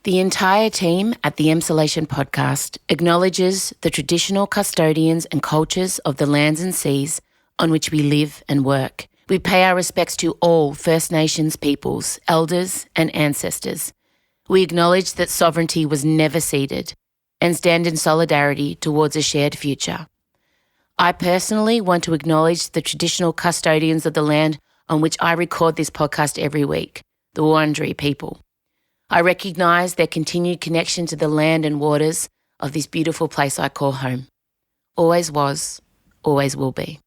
The entire team at the Emsolation podcast acknowledges the traditional custodians and cultures of the lands and seas on which we live and work. We pay our respects to all First Nations peoples, elders and ancestors. We acknowledge that sovereignty was never ceded and stand in solidarity towards a shared future. I personally want to acknowledge the traditional custodians of the land on which I record this podcast every week, the Wurundjeri people. I recognise their continued connection to the land and waters of this beautiful place I call home. Always was, always will be.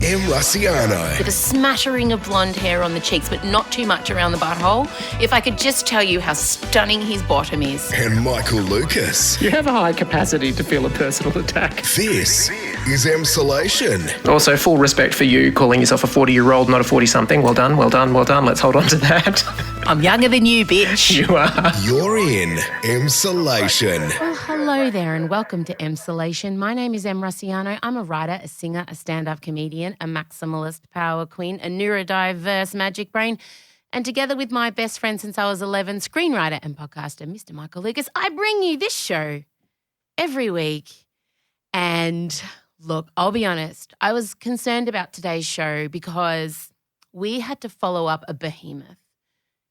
M. Russiano. With a smattering of blonde hair on the cheeks, but not too much around the butthole. If I could just tell you how stunning his bottom is. And Michael Lucas. You have a high capacity to feel a personal attack. This is Emsolation. Also, full respect for you calling yourself a 40-year-old, not a 40-something. Well done, well done, well done. Let's hold on to that. I'm younger than you, bitch. You are. You're in Emsolation. Well, hello there and welcome to Emsolation. My name is M. Russiano. I'm a writer, a singer, a stand-up comedian, a maximalist power queen, a neurodiverse magic brain, and together with my best friend since I was 11, screenwriter and podcaster, Mr. Michael Lucas, I bring you this show every week. And look, I'll be honest, I was concerned about today's show because we had to follow up a behemoth.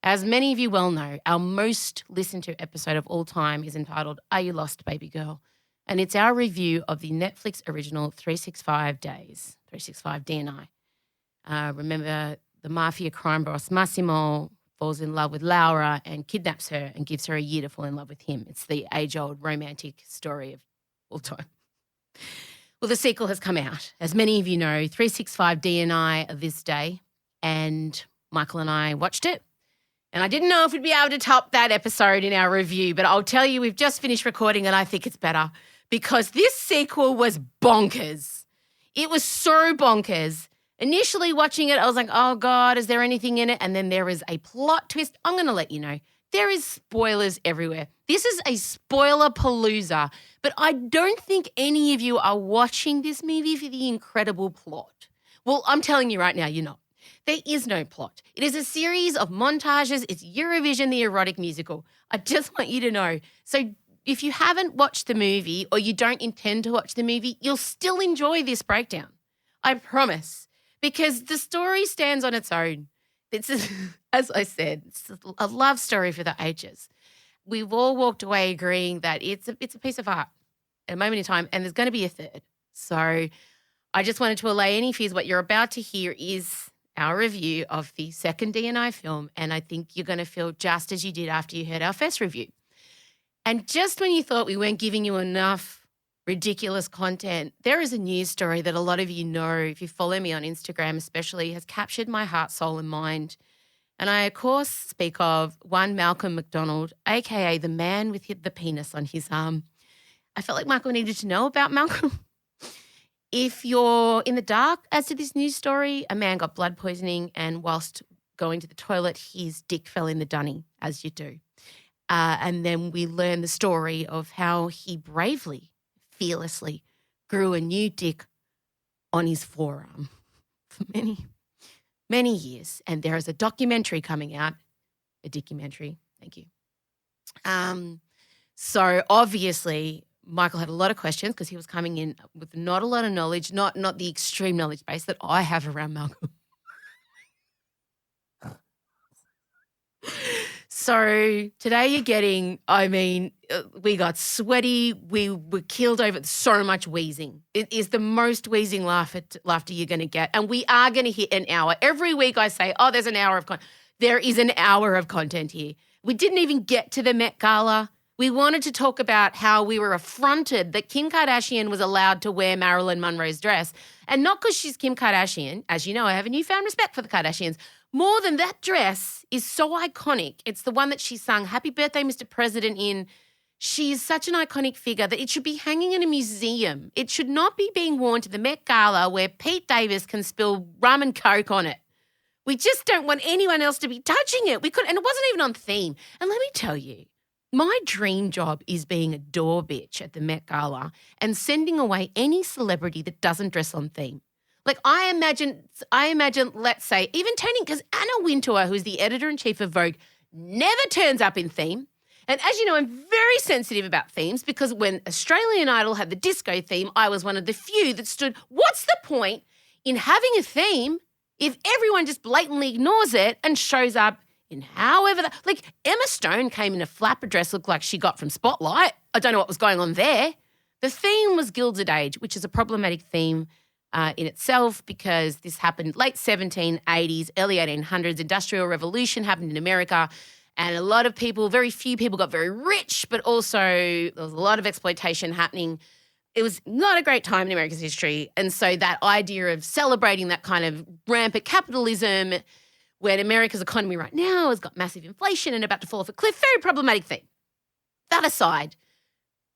As many of you well know, our most listened to episode of all time is entitled Are You Lost, Baby Girl? And it's our review of the Netflix original 365 Days, 365 DNI. Remember, the mafia crime boss Massimo falls in love with Laura and kidnaps her and gives her a year to fall in love with him. It's the age-old romantic story of all time. Well, the sequel has come out. As many of you know, 365 DNI this day, and Michael and I watched it. And I didn't know if we'd be able to top that episode in our review, but I'll tell you, we've just finished recording and I think it's better because this sequel was bonkers. It was so bonkers. Initially watching it, I was like, oh God, is there anything in it? And then there is a plot twist. I'm going to let you know. There is spoilers everywhere. This is a spoiler palooza, but I don't think any of you are watching this movie for the incredible plot. Well, I'm telling you right now, you're not. There is no plot. It is a series of montages. It's Eurovision, the erotic musical. I just want you to know. So if you haven't watched the movie or you don't intend to watch the movie, you'll still enjoy this breakdown. I promise. Because the story stands on its own. It's, as I said, it's a love story for the ages. We've all walked away agreeing that it's a piece of art at a moment in time, and there's going to be a third. So I just wanted to allay any fears. What you're about to hear is our review of the second DNI film, and I think you're going to feel just as you did after you heard our first review. And just when you thought we weren't giving you enough ridiculous content, there is a news story that a lot of you know, if you follow me on Instagram especially, has captured my heart, soul and mind. And I, of course, speak of one Malcolm McDonald, aka the man with the penis on his arm. I felt like Michael needed to know about Malcolm. If you're in the dark as to this news story, a man got blood poisoning and whilst going to the toilet, his dick fell in the dunny, as you do. And then we learn the story of how he bravely, fearlessly grew a new dick on his forearm for many, many years. And there is a documentary coming out, a dickumentary, thank you. So obviously Michael had a lot of questions because he was coming in with not a lot of knowledge, not the extreme knowledge base that I have around Malcolm. So today you're getting, we got sweaty. We were killed over so much wheezing. It is the most wheezing laughter you're going to get. And we are going to hit an hour. Every week I say, oh, there's an hour of content. There is an hour of content here. We didn't even get to the Met Gala. We wanted to talk about how we were affronted that Kim Kardashian was allowed to wear Marilyn Monroe's dress. And not because she's Kim Kardashian. As you know, I have a newfound respect for the Kardashians. More than that dress is so iconic. It's the one that she sung Happy Birthday, Mr. President in. She is such an iconic figure that it should be hanging in a museum. It should not be being worn to the Met Gala where Pete Davis can spill rum and coke on it. We just don't want anyone else to be touching it. And it wasn't even on theme. And let me tell you, my dream job is being a door bitch at the Met Gala and sending away any celebrity that doesn't dress on theme. Like I imagine, let's say, even turning, because Anna Wintour, who's the editor-in-chief of Vogue, never turns up in theme. And as you know, I'm very sensitive about themes because when Australian Idol had the disco theme, I was one of the few that stood, what's the point in having a theme if everyone just blatantly ignores it and shows up in however like Emma Stone came in a flapper dress looked like she got from Spotlight. I don't know what was going on there. The theme was Gilded Age, which is a problematic theme in itself because this happened late 1780s, early 1800s. Industrial Revolution happened in America and a lot of people, very few people got very rich, but also there was a lot of exploitation happening. It was not a great time in America's history. And so that idea of celebrating that kind of rampant capitalism when America's economy right now has got massive inflation and about to fall off a cliff, very problematic thing. That aside,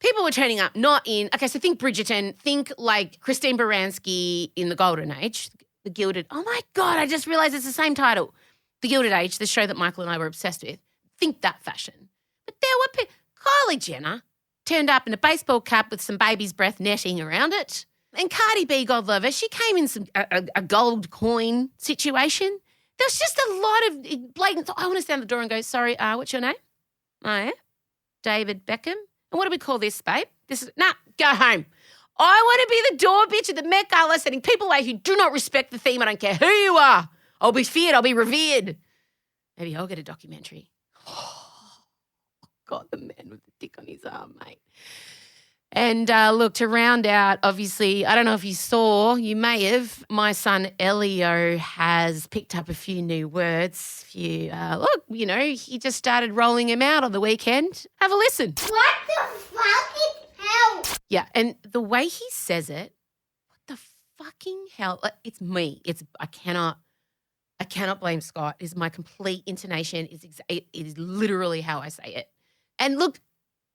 people were turning up not in, okay, so think Bridgerton, think like Christine Baranski in the Golden Age, The Gilded, oh my God, I just realised it's the same title. The Gilded Age, the show that Michael and I were obsessed with. Think that fashion. But there were Kylie Jenner turned up in a baseball cap with some baby's breath netting around it. And Cardi B, God love her, she came in a gold coin situation. There was just a lot of blatant, I want to stand at the door and go, sorry, what's your name? Oh, yeah? David Beckham. And what do we call this, babe? Go home. I want to be the door bitch at the Met Gala sending people away who do not respect the theme. I don't care who you are. I'll be feared. I'll be revered. Maybe I'll get a documentary. God, the man with the dick on his arm, mate. And look, to round out, obviously, I don't know if you saw, you may have, my son Elio has picked up a few new words. Look, you know, he just started rolling them out on the weekend. Have a listen. What the fucking hell? Yeah, and the way he says it, what the fucking hell? It's me. I cannot blame Scott. It's my complete intonation. It is literally how I say it. And look,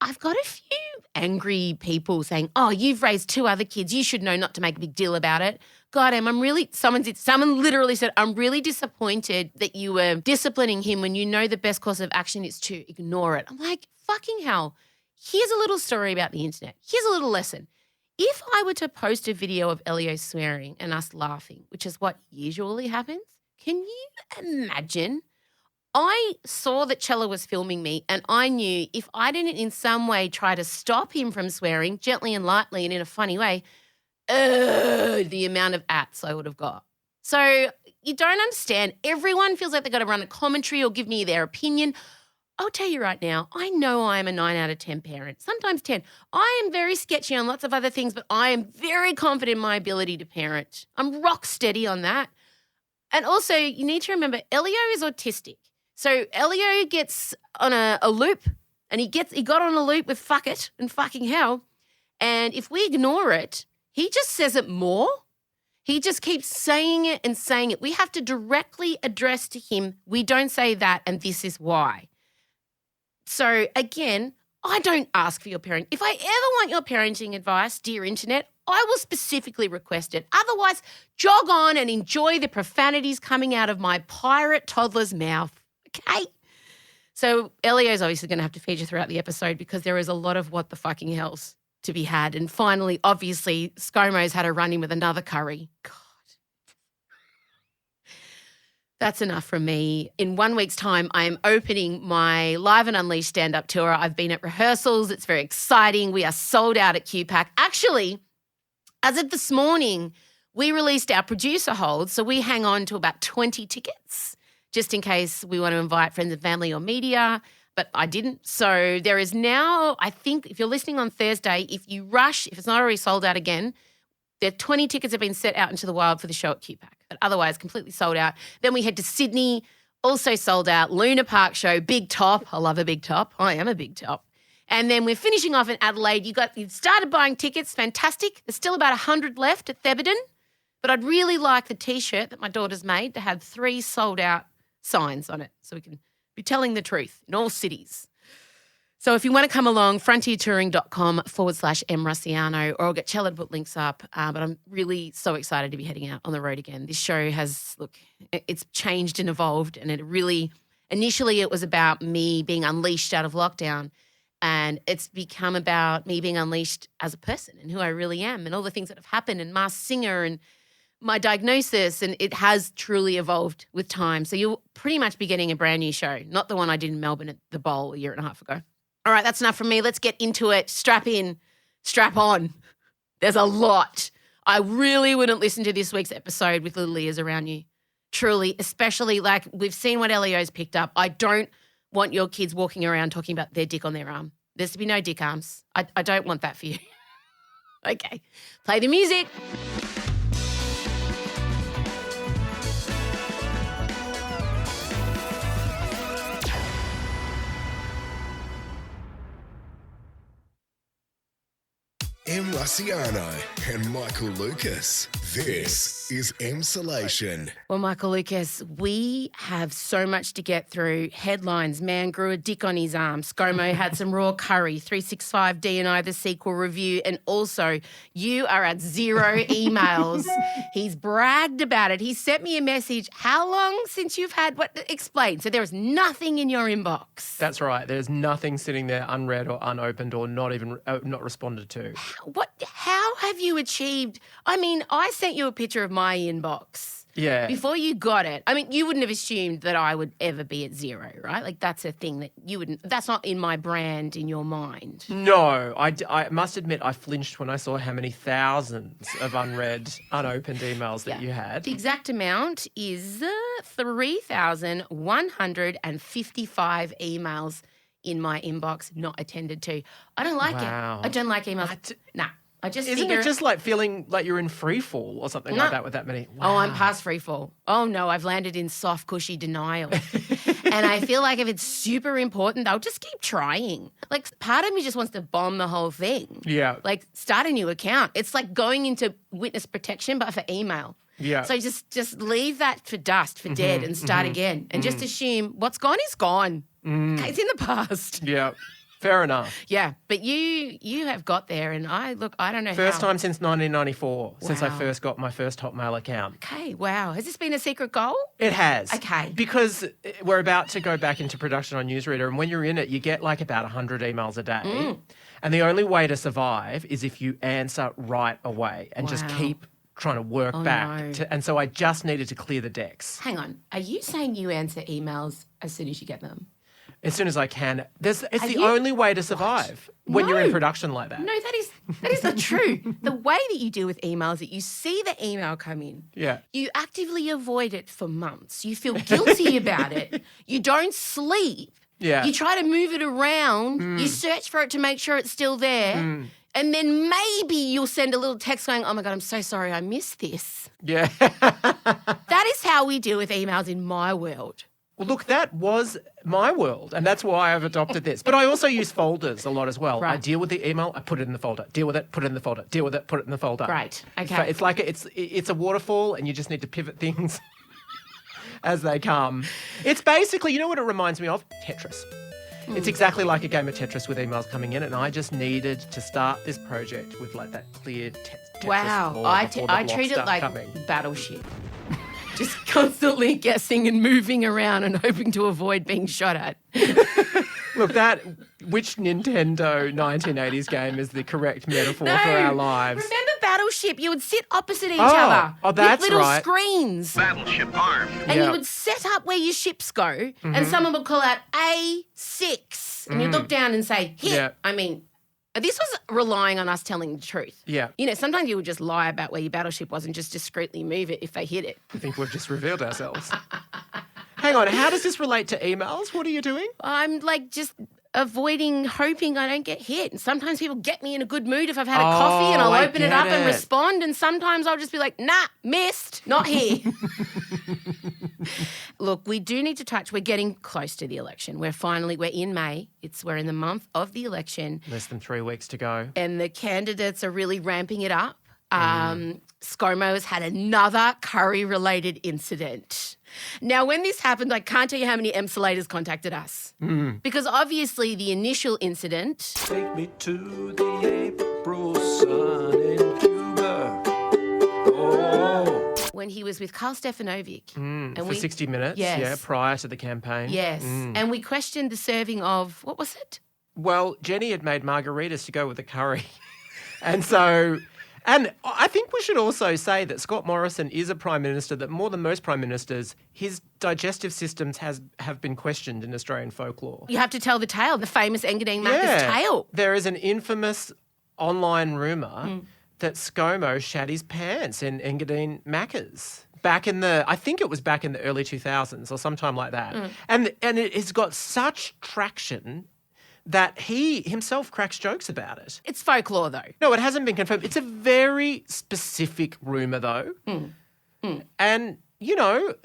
I've got a few angry people saying, oh, you've raised 2 other kids. You should know not to make a big deal about it. God, someone literally said, I'm really disappointed that you were disciplining him when you know the best course of action is to ignore it. I'm like, fucking hell. Here's a little story about the internet. Here's a little lesson. If I were to post a video of Elio swearing and us laughing, which is what usually happens, can you imagine? I saw that Chella was filming me and I knew if I didn't in some way try to stop him from swearing, gently and lightly and in a funny way, the amount of ats I would have got. So you don't understand. Everyone feels like they've got to run a commentary or give me their opinion. I'll tell you right now, I know I'm a 9 out of 10 parent, sometimes 10. I am very sketchy on lots of other things, but I am very confident in my ability to parent. I'm rock steady on that. And also, you need to remember, Elio is autistic. So Elio gets on a loop and he got on a loop with fuck it and fucking hell. And if we ignore it, he just says it more. He just keeps saying it and saying it. We have to directly address to him, we don't say that and this is why. So again, I don't ask for your parenting. If I ever want your parenting advice, dear internet, I will specifically request it. Otherwise, jog on and enjoy the profanities coming out of my pirate toddler's mouth. Okay. So Elio's obviously going to have to feature throughout the episode because there is a lot of what the fucking hells to be had. And finally, obviously, ScoMo's had a run-in with another curry. God. That's enough from me. In 1 week's time, I am opening my Live and Unleashed stand-up tour. I've been at rehearsals. It's very exciting. We are sold out at QPAC. Actually, as of this morning, we released our producer hold, so we hang on to about 20 tickets just in case we want to invite friends and family or media, but I didn't. So there is now, I think, if you're listening on Thursday, if you rush, if it's not already sold out again, there are 20 tickets have been set out into the wild for the show at QPAC, but otherwise completely sold out. Then we head to Sydney, also sold out, Luna Park show, Big Top. I love a big top. I am a big top. And then we're finishing off in Adelaide. You started buying tickets, fantastic. There's still about 100 left at Theberton, but I'd really like the T-shirt that my daughter's made to have 3 sold out signs on it so we can be telling the truth in all cities. So if you want to come along, frontiertouring.com/mrussiano, or I'll get Chella to put links up. But I'm really so excited to be heading out on the road again. This show has, it's changed and evolved, and initially it was about me being unleashed out of lockdown, and it's become about me being unleashed as a person and who I really am and all the things that have happened and Masked Singer and my diagnosis, and it has truly evolved with time. So you'll pretty much be getting a brand new show, not the one I did in Melbourne at the Bowl a year and a half ago. All right, that's enough from me. Let's get into it. Strap in, strap on. There's a lot. I really wouldn't listen to this week's episode with little ears around you. Truly, especially like we've seen what Leo's picked up. I don't want your kids walking around talking about their dick on their arm. There's to be no dick arms. I don't want that for you. Okay, play the music. M. Luciano and Michael Lucas. This is Emsolation. Well, Michael Lucas, we have so much to get through. Headlines, man grew a dick on his arm. ScoMo had some raw curry, 365 D&I, the sequel review, and also you are at 0 emails. He's bragged about it. He sent me a message. How long since you've had what? Explain. So there is nothing in your inbox. That's right. There's nothing sitting there unread or unopened or not even not responded to. What? How have you achieved? I mean, I sent you a picture of my inbox. Yeah. Before you got it. I mean, you wouldn't have assumed that I would ever be at 0, right? Like that's a thing that you wouldn't. That's not in my brand in your mind. No, I must admit I flinched when I saw how many thousands of unread, unopened emails that you had. The exact amount is 3,155 emails in my inbox not attended to. I don't like it. I don't like emails. I just Isn't it just like feeling like you're in free fall or something like that with that many? Wow. Oh, I'm past free fall. Oh, no, I've landed in soft, cushy denial. And I feel like if it's super important, I'll just keep trying. Like part of me just wants to bomb the whole thing. Yeah. Like start a new account. It's like going into witness protection but for email. Yeah. So just leave that for dust, for dead, and start again. And just assume what's gone is gone. Okay, it's in the past. Yeah. Fair enough. Yeah, but you have got there, and I don't know First how. time since 1994 since I Wow. first got my first Hotmail account. Okay, wow. Has this been a secret goal? It has. Okay. Because we're about to go back into production on Newsreader, and when you're in it, you get like about 100 emails a day. And the only way to survive is if you answer right away and just Wow. keep trying to work back. no. And so I just needed to clear the decks Hang on. Are you saying you answer emails as soon as you get them? as soon as I can. It's the you- only way to survive when you're in No. production like that. No, that is not true. The way that you deal with emails is that you see the email come in. Yeah. You actively avoid it for months. You feel guilty about it. You don't sleep. Yeah. You try to move it around. You search for it to make sure it's still there. And then maybe you'll send a little text going, oh, my God, I'm so sorry I missed this. Yeah. That is how we deal with emails in my world. Well, look, that was my world, and that's why I've adopted this. But I also use folders a lot as well. Right. I deal with the email, I put it in the folder. Deal with it, put it in the folder. Deal with it, put it in the folder. Right, okay. So it's like it's a waterfall, and you just need to pivot things as they come. It's basically, you know what it reminds me of? Tetris. It's exactly like a game of Tetris with emails coming in, and I just needed to start this project with like that clear Tetris Wow. floor I before the blocks treat it start like coming. Battleship. Just constantly guessing and moving around and hoping to avoid being shot at. Look, which Nintendo 1980s game is the correct metaphor for our lives? Remember Battleship? You would sit opposite each Oh, other oh, that's with little right. screens. Battleship armed. And Yeah. you would set up where your ships go, and someone would call out A6, and you'd look down and say, hit. Yeah. I mean, this was relying on us telling the truth. Yeah. You know, sometimes you would just lie about where your battleship was and just discreetly move it if they hit it. I think we've just revealed ourselves. Hang on, how does this relate to emails? What are you doing? I'm like just avoiding, hoping I don't get hit. And sometimes people get me in a good mood if I've had a coffee and I'll I open it get up and it. respond. And sometimes I'll just be like, nah, missed, not here. Look, we do need to touch, we're getting close to the election. We're in May. We're in the month of the election. Less than 3 weeks to go. And the candidates are really ramping it up. ScoMo has had another curry-related incident. Now, when this happened, I can't tell you how many emsolators contacted us. Because obviously the initial incident, Take me to the April sun in Cuba. Oh. when he was with Carl Stefanovic. And For 60 minutes, Yes. yeah, prior to the campaign. Yes. And we questioned the serving of, what was it? Well, Jenny had made margaritas to go with the curry. And so And I think we should also say that Scott Morrison is a prime minister that more than most prime ministers, his digestive systems have been questioned in Australian folklore. You have to tell the tale, the famous Engadine Macca's tale. There is an infamous online rumour that ScoMo shat his pants in Engadine Macca's. I think it was back in the early 2000s or sometime like that. And it has got such traction that he himself cracks jokes about it. It's folklore, though. No, it hasn't been confirmed. It's a very specific rumour, though. And, you know,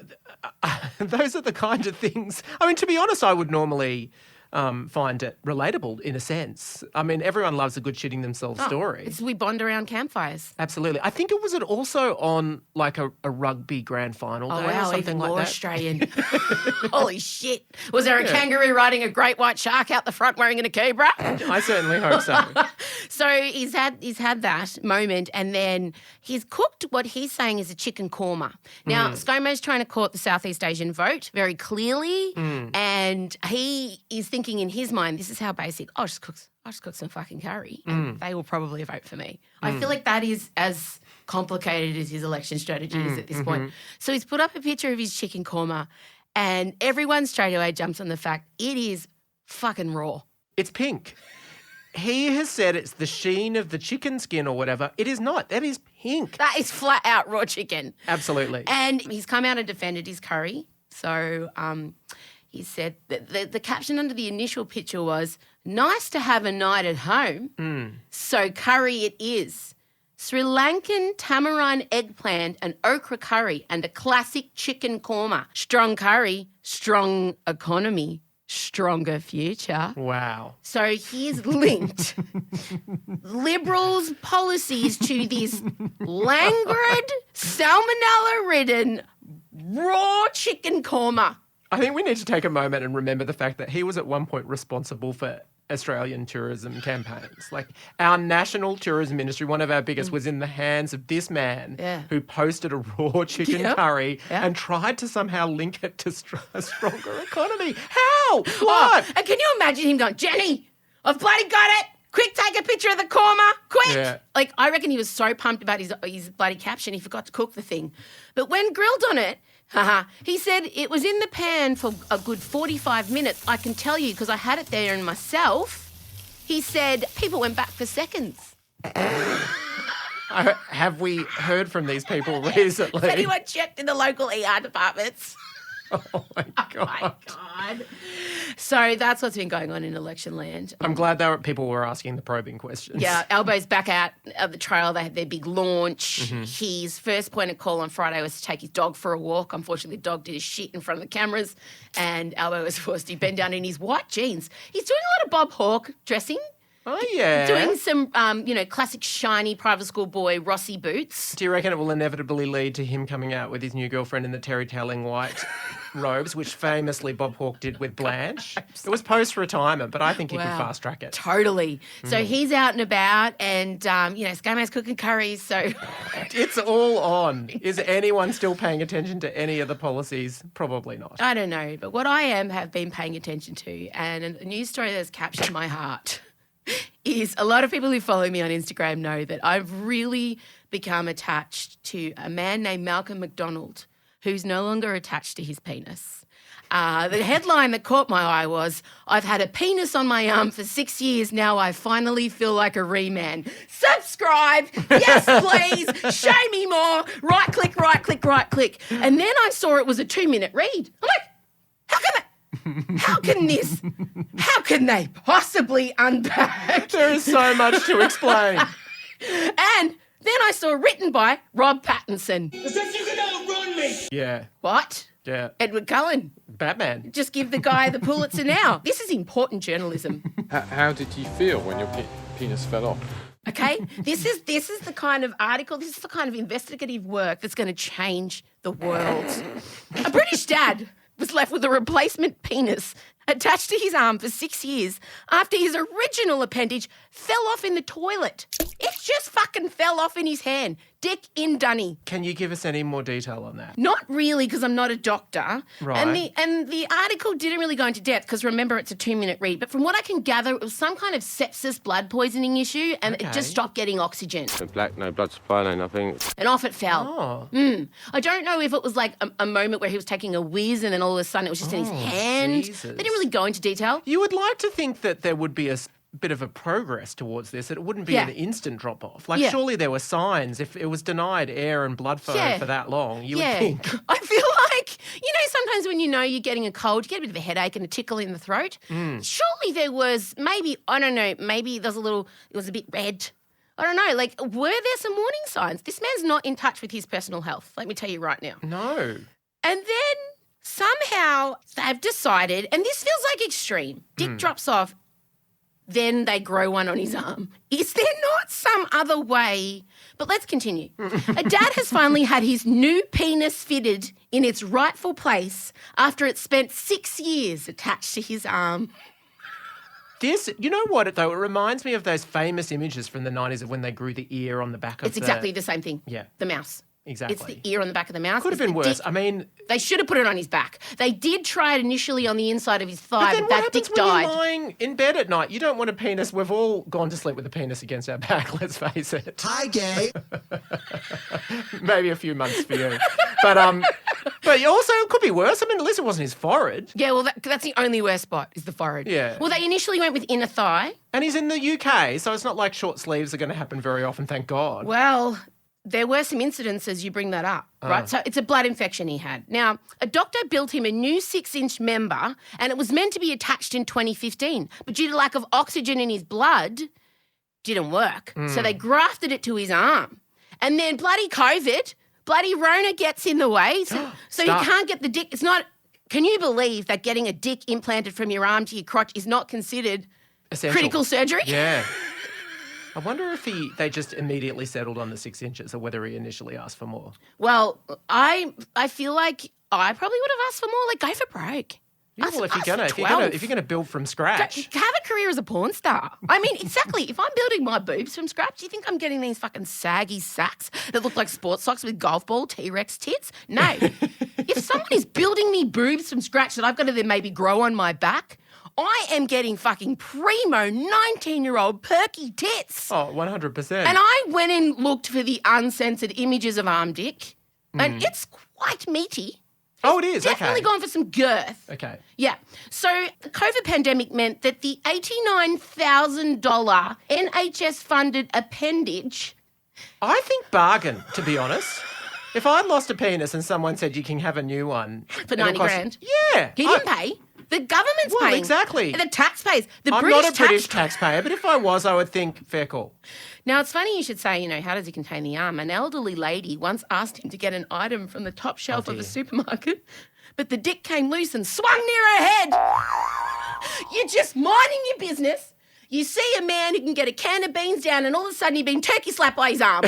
those are the kind of things... I mean, to be honest, I would normally find it relatable in a sense. I mean, everyone loves a good shitting themselves story. We bond around campfires. Absolutely. I think it was also on like a rugby grand final day or something even like more that. Australian. Holy shit. Was there a kangaroo riding a great white shark out the front wearing an akebra? I certainly hope so. So he's had that moment, and then he's cooked what he's saying is a chicken korma. Now, ScoMo's trying to court the Southeast Asian vote very clearly, and he is thinking in his mind, this is how basic, I'll just cook some fucking curry and they will probably vote for me. I feel like that is as complicated as his election strategy is at this point. So he's put up a picture of his chicken korma, and everyone straight away jumps on the fact it is fucking raw. It's pink. He has said it's the sheen of the chicken skin or whatever. It is not. That is pink. That is flat out raw chicken. Absolutely. And he's come out and defended his curry. So he said that the caption under the initial picture was, nice to have a night at home. So curry it is. Sri Lankan tamarind eggplant and okra curry and a classic chicken korma. Strong curry, strong economy, stronger future. Wow. So he's linked Liberals' policies to this languid, salmonella-ridden, raw chicken korma. I think we need to take a moment and remember the fact that he was at one point responsible for Australian tourism campaigns. Like our national tourism industry, one of our biggest, was in the hands of this man who posted a raw chicken curry and tried to somehow link it to a stronger economy. How? What? And can you imagine him going, Jenny, I've bloody got it. Quick, take a picture of the korma. Quick. Yeah. Like, I reckon he was so pumped about his bloody caption, he forgot to cook the thing. But when grilled on it, he said it was in the pan for a good 45 minutes. I can tell you because I had it there and myself. He said people went back for seconds. Have we heard from these people recently? Has anyone checked in the local ER departments? Oh, my God. Oh, my God. So that's what's been going on in election land. I'm glad people were asking the probing questions. Yeah, Albo's back out of the trail. They had their big launch. His first point of call on Friday was to take his dog for a walk. Unfortunately, the dog did his shit in front of the cameras, and Albo was forced to bend down in his white jeans. He's doing a lot of Bob Hawke dressing. Oh, yeah. Doing some, classic shiny private school boy Rossi boots. Do you reckon it will inevitably lead to him coming out with his new girlfriend in the terry-telling white robes, which famously Bob Hawke did with Blanche? It was post-retirement, but I think he could fast-track it. Totally. So he's out and about and, ScoMo's cooking curries, so... It's all on. Is anyone still paying attention to any of the policies? Probably not. I don't know, but what I have been paying attention to, and a news story that's captured my heart... is a lot of people who follow me on Instagram know that I've really become attached to a man named Malcolm McDonald, who's no longer attached to his penis. The headline that caught my eye was, I've had a penis on my arm for 6 years, now I finally feel like a re-man. Subscribe, yes please, show me more, right click, right click, right click. And then I saw it was a 2-minute read. I'm like, how can they possibly unpack? There is so much to explain. And then I saw written by Rob Pattinson. As if you could outrun me! Yeah. What? Yeah. Edward Cullen. Batman. Just give the guy the Pulitzer now. This is important journalism. How did you feel when your penis fell off? Okay? This is the kind of article, this is the kind of investigative work that's going to change the world. A British dad was left with a replacement penis attached to his arm for 6 years after his original appendage fell off in the toilet. It just fucking fell off in his hand. dick in dunny. Can you give us any more detail on that? Not really, because I'm not a doctor. Right. And the article didn't really go into depth because remember it's a 2-minute read. But from what I can gather, it was some kind of sepsis blood poisoning issue, and it just stopped getting oxygen. No black, no blood supply, no nothing. And off it fell. Oh. I don't know if it was like a moment where he was taking a whiz and then all of a sudden it was just in his hand. Jesus. They didn't really go into detail. You would like to think that there would be a bit of a progress towards this, that it wouldn't be an instant drop-off. Like, surely there were signs. If it was denied air and blood flow for that long, you would think. I feel like, sometimes when you're getting a cold, you get a bit of a headache and a tickle in the throat. Surely there was maybe, I don't know, maybe it was a bit red. I don't know, like, were there some warning signs? This man's not in touch with his personal health, let me tell you right now. No. And then somehow they've decided, and this feels like extreme, dick drops off, then they grow one on his arm. Is there not some other way? But let's continue. A dad has finally had his new penis fitted in its rightful place after it spent 6 years attached to his arm. This, you know what, though? It reminds me of those famous images from the 90s of when they grew the ear on the back of It's exactly the same thing. Yeah. The mouse. Exactly. It's the ear on the back of the mouse. Could have been worse. I mean... They should have put it on his back. They did try it initially on the inside of his thigh, But then but what that dick happens when died. you're lying in bed at night? You don't want a penis. We've all gone to sleep with a penis against our back, let's face it. Hi, gay. Maybe a few months for you. But also it could be worse. I mean, at least it wasn't his forehead. Yeah, well, that's the only worst spot is the forehead. Yeah. Well, they initially went with inner thigh. And he's in the UK, so it's not like short sleeves are going to happen very often, thank God. Well, there were some incidents as you bring that up, right? So it's a blood infection he had. Now, a doctor built him a new 6-inch member and it was meant to be attached in 2015, but due to lack of oxygen in his blood, didn't work. So they grafted it to his arm. And then bloody COVID, bloody Rona gets in the way. So you can't get the dick. It's not, can you believe that getting a dick implanted from your arm to your crotch is not considered Essential. critical surgery? Yeah. I wonder if they just immediately settled on the 6 inches or whether he initially asked for more. Well, I feel like I probably would have asked for more. Like, go for broke. Yeah, well, if you're gonna build from scratch, have a career as a porn star. I mean, exactly. If I'm building my boobs from scratch, do you think I'm getting these fucking saggy sacks that look like sports socks with golf ball T-Rex tits? No. If someone is building me boobs from scratch that I've got to then maybe grow on my back, I am getting fucking primo 19-year-old perky tits. Oh, 100%. And I went and looked for the uncensored images of arm dick, and it's quite meaty. Oh, it is. Definitely gone for some girth. Okay. Yeah. So the COVID pandemic meant that the $89,000 NHS-funded appendage... I think bargain, to be honest. If I'd lost a penis and someone said you can have a new one... For 90 grand? Yeah. He didn't pay. The government's paying. Exactly. The taxpayers. I'm not a British taxpayer, but if I was, I would think, fair call. Now, it's funny you should say, how does he contain the arm? An elderly lady once asked him to get an item from the top shelf of a supermarket, but the dick came loose and swung near her head. You're just minding your business. You see a man who can get a can of beans down and all of a sudden you've been turkey slapped by his arm.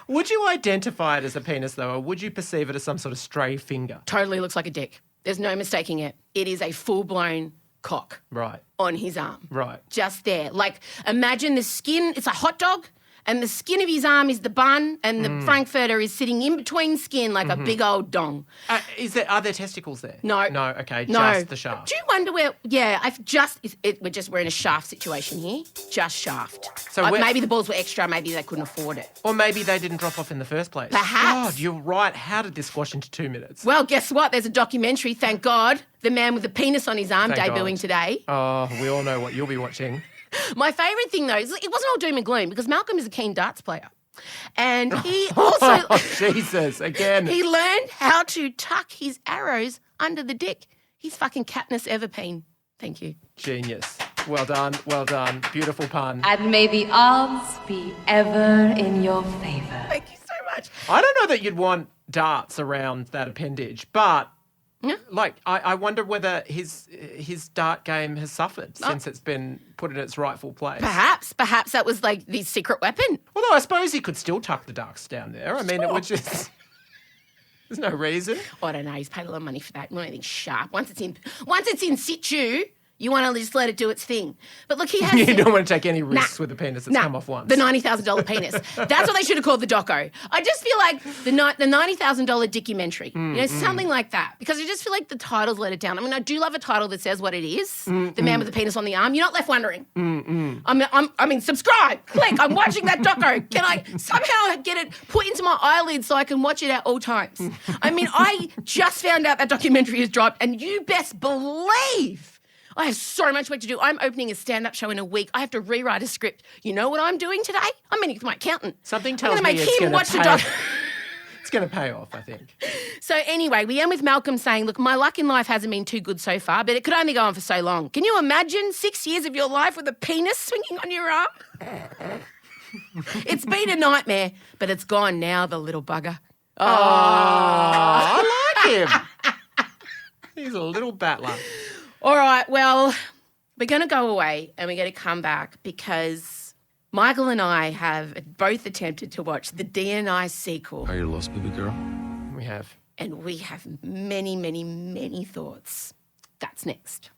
Would you identify it as a penis, though, or would you perceive it as some sort of stray finger? Totally looks like a dick. There's no mistaking it. It is a full-blown cock. Right. On his arm. Right. Just there. Like, imagine the skin, it's a hot dog, and the skin of his arm is the bun, and the Frankfurter is sitting in between skin like a big old dong. Are there testicles there? No. No, okay, No. just the shaft. Do you wonder where, we're in a shaft situation here. Just shaft. So maybe the balls were extra, maybe they couldn't afford it. Or maybe they didn't drop off in the first place. Perhaps. God, you're right. How did this squash into 2 minutes? Well, guess what? There's a documentary, thank God, The Man with the Penis on His Arm, Thank debuting God. today. Oh, we all know what you'll be watching. My favourite thing, though, is it wasn't all doom and gloom because Malcolm is a keen darts player. And he also... Oh, Jesus, again. He learned how to tuck his arrows under the dick. He's fucking Katniss Everpeen. Thank you. Genius. Well done, well done. Beautiful pun. And may the odds be ever in your favour. Thank you so much. I don't know that you'd want darts around that appendage, but... Yeah. Like, I wonder whether his dart game has suffered since it's been put in its rightful place. Perhaps that was like the secret weapon. Although I suppose he could still tuck the darts down there. I mean, it would just... There's no reason. I don't know. He's paid a lot of money for that. Not anything sharp. Once it's in situ, You want to just let it do its thing. But look, he has... You don't want to take any risks with a penis that's come off once. The $90,000 penis. That's what they should have called the doco. I just feel like the $90,000 documentary. Something like that. Because I just feel like the titles let it down. I mean, I do love a title that says what it is. The man with the penis on the arm. You're not left wondering. I mean, subscribe, click. I'm watching that doco. Can I somehow get it put into my eyelids so I can watch it at all times? I mean, I just found out that documentary has dropped, and you best believe I have so much work to do. I'm opening a stand-up show in a week. I have to rewrite a script. You know what I'm doing today? I'm meeting with my accountant. Something tells I'm me going to it's make him going watch to the pay. doc. It's going to pay off, I think. So anyway, we end with Malcolm saying, look, my luck in life hasn't been too good so far, but it could only go on for so long. Can you imagine 6 years of your life with a penis swinging on your arm? It's been a nightmare, but it's gone now, the little bugger. Oh, I like him. He's a little battler. All right, well, we're going to go away and we're going to come back because Michael and I have both attempted to watch the DNI sequel. Are you lost, baby girl? We have. And we have many, many, many thoughts. That's next.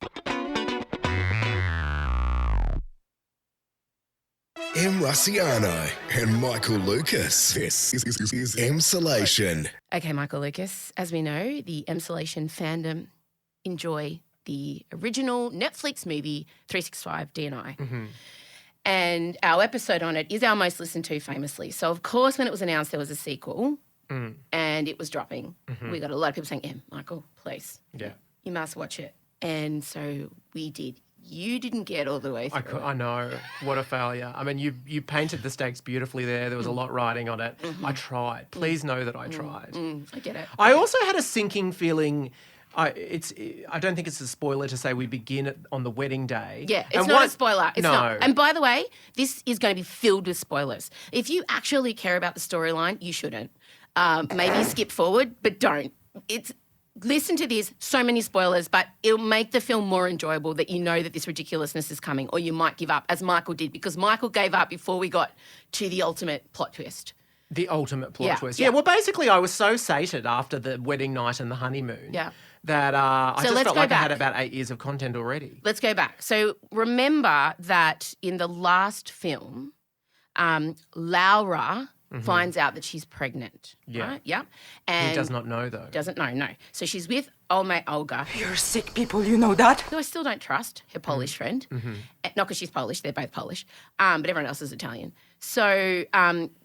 M. Russiano and Michael Lucas. This is Emsolation. Okay, Michael Lucas, as we know, the Emsolation fandom enjoy the original Netflix movie 365 DNI. And our episode on it is our most listened to famously. So, of course, when it was announced there was a sequel and it was dropping, we got a lot of people saying, Michael, please, you must watch it. And so we did. You didn't get all the way through. I know. What a failure. I mean, you painted the stakes beautifully there. There was a lot riding on it. I tried. Please know that I tried. I get it. I also had a sinking feeling. I don't think it's a spoiler to say we begin on the wedding day. Yeah, it's not a spoiler. It's no. not. And by the way, this is going to be filled with spoilers. If you actually care about the storyline, you shouldn't. Maybe skip forward, but don't. Listen to this, so many spoilers, but it'll make the film more enjoyable that you know that this ridiculousness is coming, or you might give up, as Michael did, because Michael gave up before we got to the ultimate plot twist. The ultimate plot twist. Yeah, well, basically, I was so sated after the wedding night and the honeymoon that I just felt like I had about 8 years of content already. Let's go back. So remember that in the last film, Laura finds out that she's pregnant. Yeah. Right? Yeah. And he does not know, though. Doesn't know, no. So she's with old mate Olga. You're sick people, you know that? Who I still don't trust, her Polish friend. Not because she's Polish, they're both Polish, but everyone else is Italian. So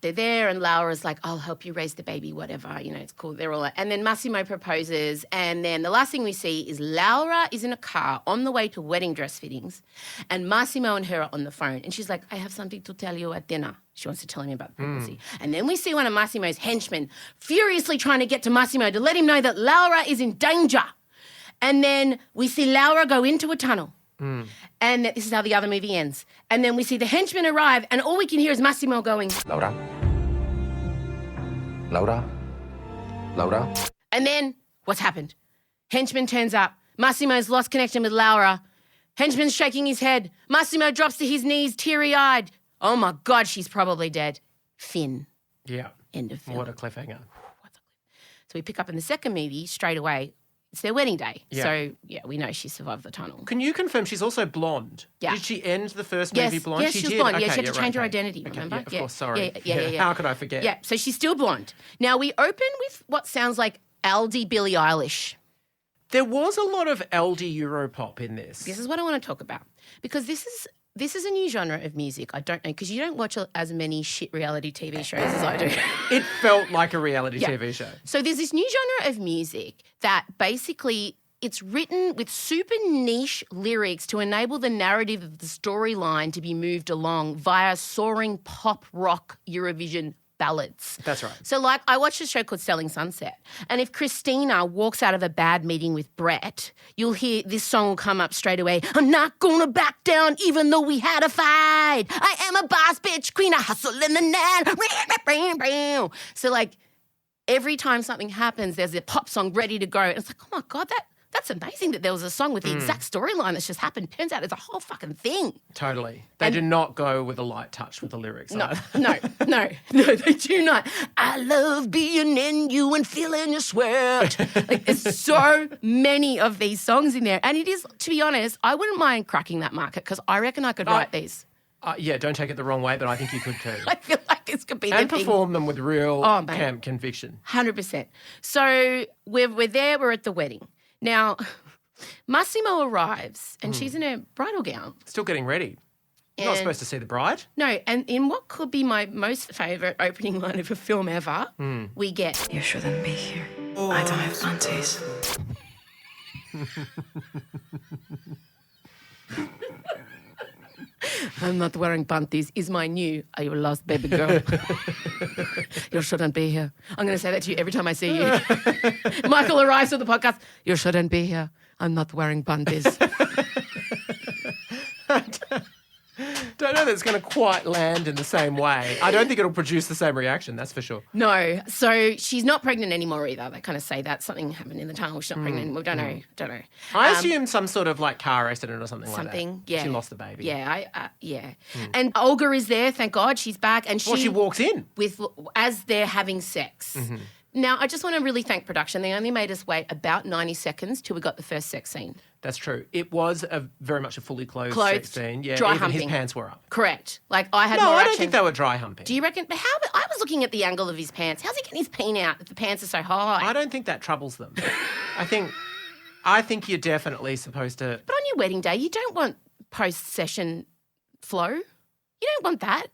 they're there and Laura's like, I'll help you raise the baby, whatever, it's cool. They're all like, and then Massimo proposes, and then the last thing we see is Laura is in a car on the way to wedding dress fittings, and Massimo and her are on the phone, and she's like, I have something to tell you at dinner. She wants to tell him about the pregnancy. And then we see one of Massimo's henchmen furiously trying to get to Massimo to let him know that Laura is in danger. And then we see Laura go into a tunnel. And this is how the other movie ends. And then we see the henchmen arrive, and all we can hear is Massimo going, Laura? Laura? Laura? And then what's happened? Henchman turns up. Massimo's lost connection with Laura. Henchman's shaking his head. Massimo drops to his knees, teary-eyed. Oh, my God, she's probably dead. Finn. Yeah. End of film. What a cliffhanger. So we pick up in the second movie straight away. It's their wedding day. Yeah. So, we know she survived the tunnel. Can you confirm she's also blonde? Yeah. Did she end the first movie blonde? Yes, she she's did? blonde. Okay, She had to change her right, identity, okay. remember? Yeah, of course, sorry. Yeah. How could I forget? Yeah, so she's still blonde. Now, we open with what sounds like Aldi Billie Eilish. There was a lot of LD Europop in this. This is what I want to talk about because this is a new genre of music. I don't know because you don't watch as many shit reality TV shows as I do. It felt like a reality TV show. So there's this new genre of music that basically it's written with super niche lyrics to enable the narrative of the storyline to be moved along via soaring pop rock Eurovision ballads. That's right. So I watched a show called Selling Sunset, and if Christina walks out of a bad meeting with Brett, you'll hear this song will come up straight away. I'm not gonna back down even though we had a fight. I am a boss bitch, queen, I hustle in the night. So every time something happens, there's a pop song ready to go. And it's like, oh my God, That's amazing that there was a song with the exact storyline that's just happened. Turns out it's a whole fucking thing. Totally. They do not go with a light touch with the lyrics. No, either. no, they do not. I love being in you and feeling your sweat. Like, there's so many of these songs in there. And it is, to be honest, I wouldn't mind cracking that market because I reckon I could write these. Yeah, don't take it the wrong way, but I think you could too. I feel like this could be and the thing. perform them with real mate. camp conviction. 100%. So we're there, we're at the wedding. Now, Massimo arrives and she's in her bridal gown. Still getting ready. You're not supposed to see the bride. No, and in what could be my most favourite opening line of a film ever, we get... You shouldn't be here. I don't have panties. I'm not wearing panties is my new, are you lost, baby girl? You shouldn't be here. I'm going to say that to you every time I see you. Michael arrives to the podcast. You shouldn't be here. I'm not wearing panties. Don't know that it's going to quite land in the same way. I don't think it'll produce the same reaction, that's for sure. No. So she's not pregnant anymore either. They kind of say that. Something happened in the tunnel. She's not pregnant anymore. Don't know. I assume some sort of like car accident or something like that. Something, yeah. She lost the baby. Yeah, yeah. And Olga is there, thank God, she's back. And Well, she walks in. As they're having sex. Now, I just want to really thank production. They only made us wait about 90 seconds till we got the first sex scene. That's true. It was very much a fully clothed sex scene. Yeah, dry even humping. his pants were up. Correct. Like I had No, more I don't action. think they were dry humping. Do you reckon? But I was looking at the angle of his pants. How's he getting his peen out if the pants are so high? I don't think that troubles them. I think you're definitely supposed to... But on your wedding day, you don't want post-session flow. You don't want that.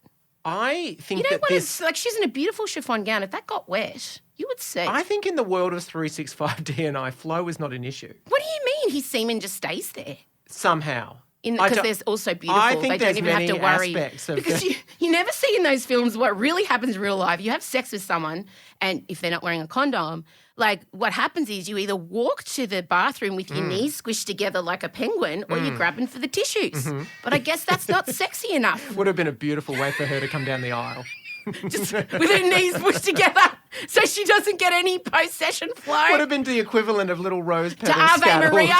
I think You don't that want this... to, like, she's in a beautiful chiffon gown. If that got wet, you would see. I think in the world of 365 D&I, flow is not an issue. What do you mean? His semen just stays there? Somehow. Because they're also beautiful. I think they there's don't even have to many worry. aspects of because you never see in those films what really happens in real life. You have sex with someone, and if they're not wearing a condom, like what happens is you either walk to the bathroom with your knees squished together like a penguin, or you're grabbing for the tissues. But I guess that's not sexy enough. Would have been a beautiful way for her to come down the aisle. Just with her knees pushed together so she doesn't get any post-session flow. Would have been the equivalent of little rose petals to Ave scattered. Maria.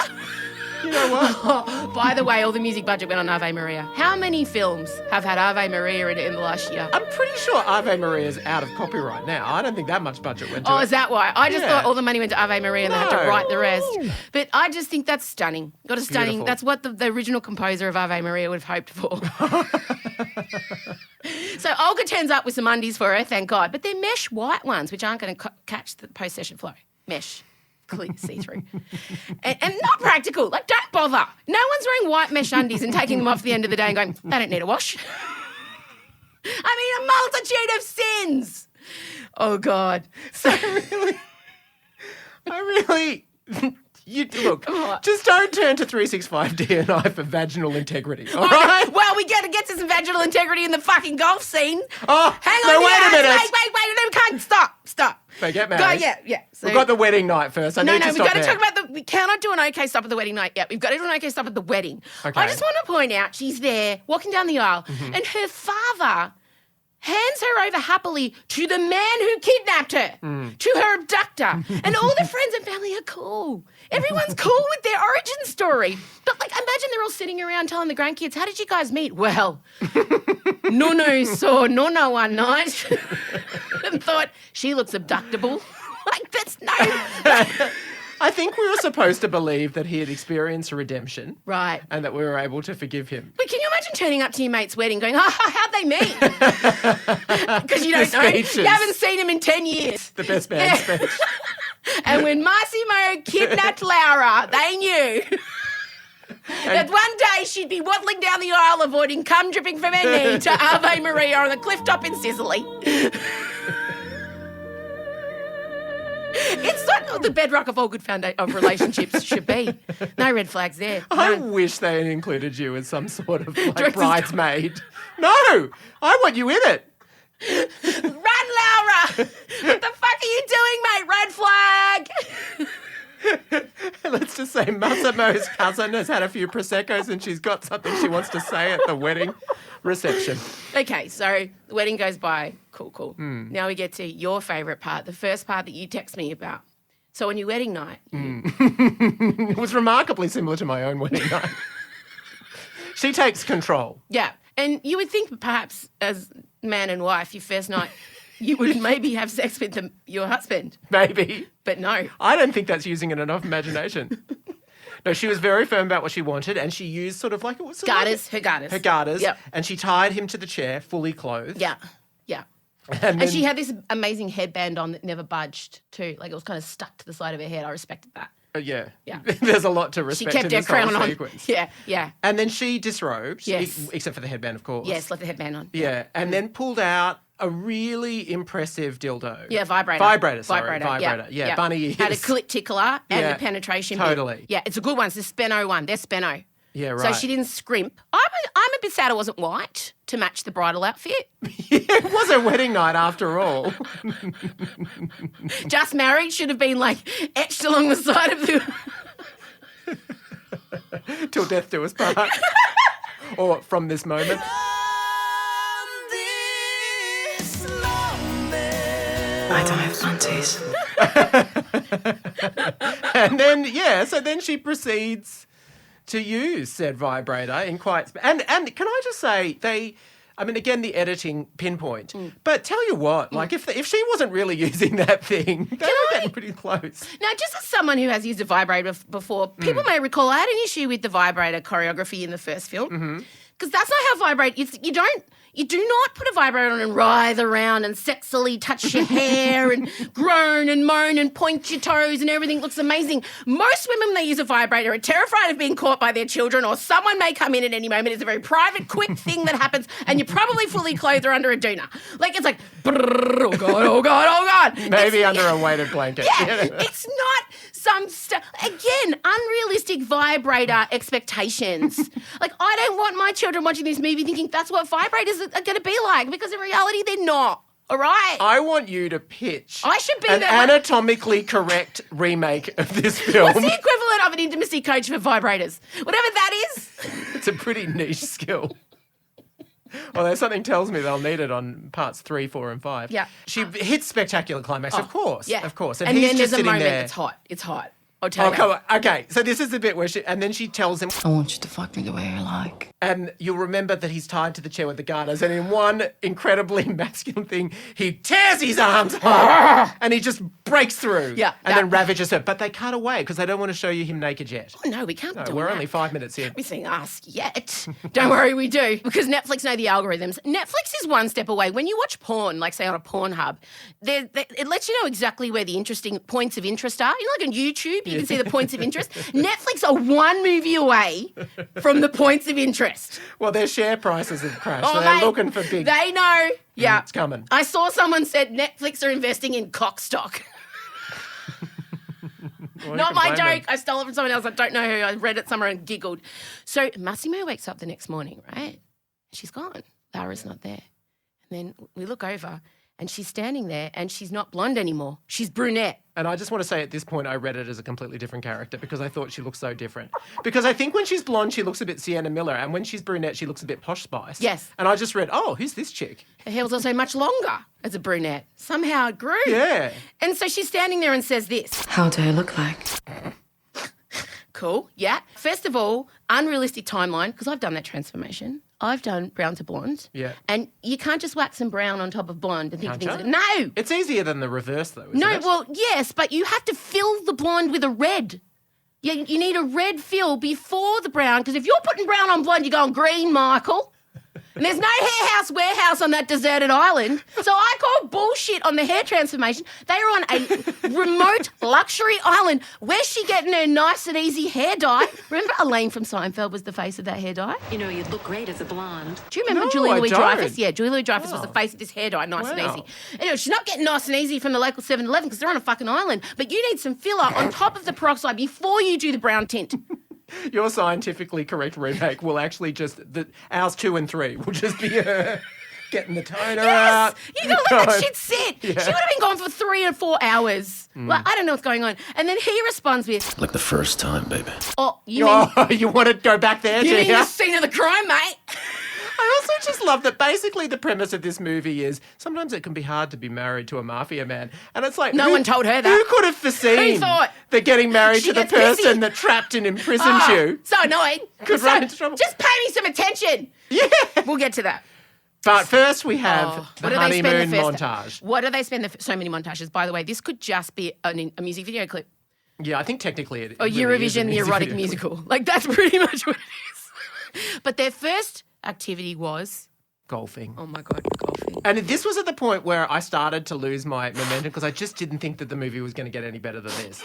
You know what? By the way, all the music budget went on Ave Maria. How many films have had Ave Maria in it in the last year? I'm pretty sure Ave Maria is out of copyright now. I don't think that much budget went to it. Is that why? I just thought all the money went to Ave Maria and they had to No. write the rest. But I just think that's stunning. Got a stunning. Beautiful. That's what the original composer of Ave Maria would have hoped for. So Olga turns up with some undies for her, thank God. But they're mesh white ones, which aren't going to catch the post-session flow. Mesh. Clear, see-through. and not practical. Like, don't bother. No one's wearing white mesh undies and taking them off at the end of the day and going, they don't need a wash. I mean, a multitude of sins. Oh, God. So I really... Look, just don't turn to 365 D&I for vaginal integrity, all right? Well, we got to get to some vaginal integrity in the fucking golf scene. Oh, hang no, on. wait a minute. Wait. No, we can't. Stop. They get Go, married. yeah. So, We've got the wedding night first. I need to we've stop got to there. talk about we cannot do an okay stop at the wedding night yet. We've got to do an okay stop at the wedding. Okay. I just want to point out she's there walking down the aisle and her father hands her over happily to the man who kidnapped her, to her abductor. And all the friends and family are cool. Everyone's cool with their origin story. But, like, imagine they're all sitting around telling the grandkids, how did you guys meet? Well, Nunu saw Nonna one night and thought, she looks abductable. Like, that's no... I think we were supposed to believe that he had experienced a redemption. Right. And that we were able to forgive him. But can you imagine turning up to your mate's wedding going, how'd they meet? Because you don't know. speeches. You haven't seen him in 10 years. The best man speech. And when Massimo kidnapped Laura, they knew that one day she'd be waddling down the aisle avoiding cum dripping from her knee to Ave Maria on the cliff top in Sicily. It's not the bedrock of all good of relationships should be. No red flags there. I None. wish they had included you as some sort of like Director's bridesmaid. No, I want you in it. Run, Laura! What the fuck are you doing, mate? Red flag! Let's just say Massimo's cousin has had a few Prosecco's and she's got something she wants to say at the wedding reception. Okay, so the wedding goes by. Cool. Now we get to your favourite part, the first part that you text me about. So on your wedding night, It was remarkably similar to my own wedding night. She takes control. yeah. And you would think perhaps as man and wife, your first night, you would maybe have sex with your husband. Maybe. But no. I don't think that's using it enough imagination. No, she was very firm about what she wanted, and she used sort of like it was sort of Garters, her garters. her garters, Yep. and she tied him to the chair, fully clothed. Yeah. Yeah. And then, And she had this amazing headband on that never budged too. Like it was kind of stuck to the side of her head. I respected that. yeah, Yeah. There's a lot to She respect kept in her this whole crown on. sequence. Yeah, yeah. And then she disrobed, Yes. except for the headband, of course. Yes, left the headband on. Yeah, and then pulled out a really impressive dildo. Yeah, vibrator. Vibrator. Yeah, bunny ears. Had a clit tickler and Yeah, a penetration bit. totally. Yeah, it's a good one. It's the Spenno one. They're Spenno. Yeah, So right. she didn't scrimp. I'm a bit sad it wasn't white to match the bridal outfit. It was a wedding night after all. Just married should have been like etched along the side of the... Till death do us part. Or from this moment. I don't have panties. And then, so then she proceeds to use said vibrator in quite... And can I just say, again, the editing pinpoint. But tell you what, like if she wasn't really using that thing, they were getting pretty close. Now, just as someone who has used a vibrator before, people may recall I had an issue with the vibrator choreography in the first film. Because that's not how you do not put a vibrator on and writhe around and sexily touch your hair and groan and moan and point your toes and everything looks amazing. Most women, when they use a vibrator, are terrified of being caught by their children or someone may come in at any moment. It's a very private, quick thing that happens and you're probably fully clothed or under a doona. Like, it's like, brrr, oh God, oh God, oh God. Maybe under a weighted blanket. Yeah, it's not some stuff. Again, unrealistic vibrator expectations. Like, I don't want my children watching this movie thinking that's what vibrators are going to be like because in reality they're not. All right? I want you to pitch I should be an that anatomically correct remake of this film. What's the equivalent of an intimacy coach for vibrators? Whatever that is. It's a pretty niche skill. Although something tells me they'll need it on parts 3, 4, and 5. Yeah. She hits spectacular climax, of course. Yeah. Of course. And he's then just there's a sitting moment, there. it's hot. It's hot. I'll tell Oh, you. come on. Okay, so this is the bit where she tells him, I want you to fuck me the way you like. and you'll remember that he's tied to the chair with the garters, and in one incredibly masculine thing, he tears his arms up, and he just breaks through, Yeah, and then ravages her. But they cut away because they don't want to show you him naked yet. Oh, no, we can't No, do we're that. only 5 minutes in. We sing ask yet. Don't worry, we do. Because Netflix know the algorithms. Netflix is one step away. When you watch porn, like say on a Pornhub, it lets you know exactly where the interesting points of interest are. You know, like on YouTube, you can see the points of interest. Netflix are one movie away from the points of interest. Well, their share prices have crashed, so Oh, they're mate, looking for big... They know. Yeah. it's coming. I saw someone said Netflix are investing in cock stock. Well, Not you my can blame joke. I stole it from someone else. I don't know who. I read it somewhere and giggled. So Massimo wakes up the next morning, right? She's gone. Lara's not there. And then we look over and she's standing there and she's not blonde anymore. She's brunette. And I just want to say at this point, I read it as a completely different character because I thought she looked so different. Because I think when she's blonde, she looks a bit Sienna Miller, and when she's brunette, she looks a bit Posh Spice. Yes. And I just read, oh, who's this chick? Her hair was also much longer as a brunette. Somehow it grew. Yeah. And so she's standing there and says this. How do I look like? Cool, yeah. First of all, unrealistic timeline, because I've done that transformation. I've done brown to blonde. Yeah. And you can't just wax some brown on top of blonde and think Can't things you? like no. It's easier than the reverse, though, isn't No, it? well, yes, but you have to fill the blonde with a red. Yeah, you need a red fill before the brown, because if you're putting brown on blonde, you're going green, Michael. And there's no hair house warehouse on that deserted island. So I call bullshit on the hair transformation. They are on a remote luxury island. Where's she getting her nice and easy hair dye? Remember Elaine from Seinfeld was the face of that hair dye? You know, you'd look great as a blonde. Do you remember No, Julie I Louis-Dreyfus? don't. Yeah, Julie Louis-Dreyfus was Oh. the face of this hair dye, nice and Wow. easy. Anyway, she's not getting nice and easy from the local 7-Eleven because they're on a fucking island. But you need some filler on top of the peroxide before you do the brown tint. Your scientifically correct remake will actually just... Ours 2 and 3 will just be her getting the toner out. Yes! You gotta let that God. shit sit. Yeah. She would have been gone for 3 or 4 hours. Like, I don't know what's going on. And then he responds with, Like the first time, baby. oh, you mean, Oh, you want to go back there, you do mean you? the scene of the crime, mate? I also I just love that basically the premise of this movie is sometimes it can be hard to be married to a mafia man. And it's like, No one told her that. Who could have foreseen Who thought? that getting married She to the gets busy. person that trapped and imprisoned you So annoying. could run into trouble? Just pay me some attention. Yeah. We'll get to that. But first we have What the do they spend honeymoon the first montage. What do they spend so many montages? By the way, this could just be a music video clip. Yeah, I think technically it Or really is a Eurovision, the music erotic video. musical. Like, that's pretty much what it is. But their first activity was, Golfing. oh my God, golfing. And this was at the point where I started to lose my momentum because I just didn't think that the movie was going to get any better than this.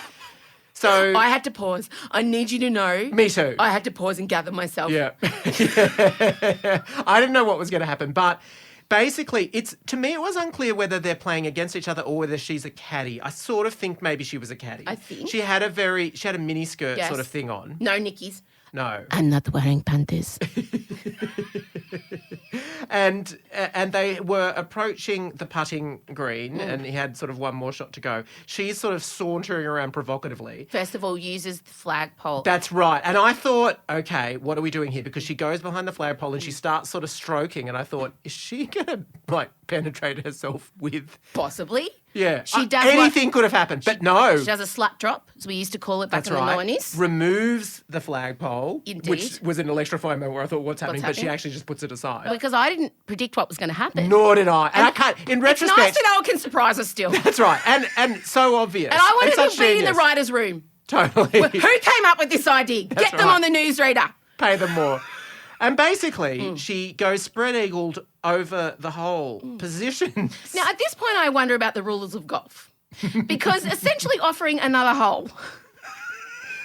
So I had to pause. I need you to know. Me too. I had to pause and gather myself. Yeah. I didn't know what was going to happen, but basically to me it was unclear whether they're playing against each other or whether she's a caddy. I sort of think maybe she was a caddy. I think. She had a mini skirt Yes. sort of thing on. No Nickies. No. I'm not wearing panties. And they were approaching the putting green and he had sort of one more shot to go. She's sort of sauntering around provocatively. First of all, uses the flagpole. That's right. And I thought, okay, what are we doing here? Because she goes behind the flagpole and she starts sort of stroking. And I thought, is she going to penetrate herself with... Possibly. Yeah. She does anything could have happened, but no. She does a slut drop, as we used to call it back That's in right. the 90s. Removes the flagpole, Indeed. which was an electrifying moment where I thought, what's happening? But she happening? actually just puts it aside. Because I didn't predict what was going to happen. Nor did I. And I can't, in It's retrospect... nice that one can surprise us still. That's right. And so obvious. And I wanted such to be in the genius. writer's room. Totally. Who came up with this idea? Get them right. on the newsreader. Pay them more. And basically, she goes spread-eagled over the whole position. Now, at this point, I wonder about the rules of golf. Because essentially offering another hole.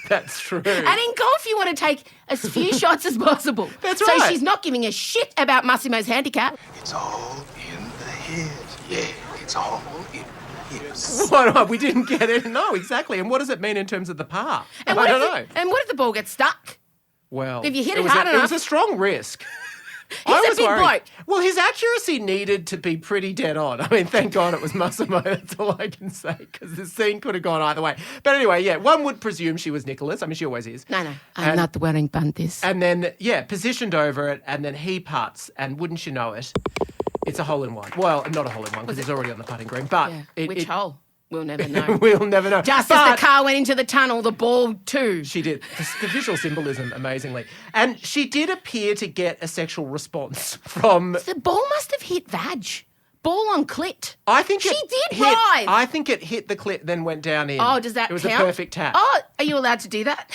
That's true. And in golf, you want to take as few shots as possible. That's So right. she's not giving a shit about Massimo's handicap. It's all in the head. Yeah, it's all in the hips. What, we didn't get it? No, exactly. And what does it mean in terms of the par? I what don't if know. And what if the ball gets stuck? Well, if you hit it was hard it was enough- a strong risk. He's I a was big worried. bloke. Well, his accuracy needed to be pretty dead on. I mean, thank God it was Massimo. That's all I can say, because the scene could have gone either way. But anyway, yeah, one would presume she was Nicholas. I mean, she always is. No. I'm not wearing panties. And then, yeah, positioned over it, and then he putts, and wouldn't you know it, it's a hole-in-one. Well, not a hole-in-one, because it's already on the putting green, but... Yeah. Which hole? We'll never know. We'll never know. Just But- as the car went into the tunnel, the ball too. She did. The visual symbolism, amazingly. And she did appear to get a sexual response from... The ball must have hit vag. Ball on clit. I think She it did hit, rise. I think it hit the clit, then went down in. Oh, does that It was count? a perfect tap. Oh, are you allowed to do that?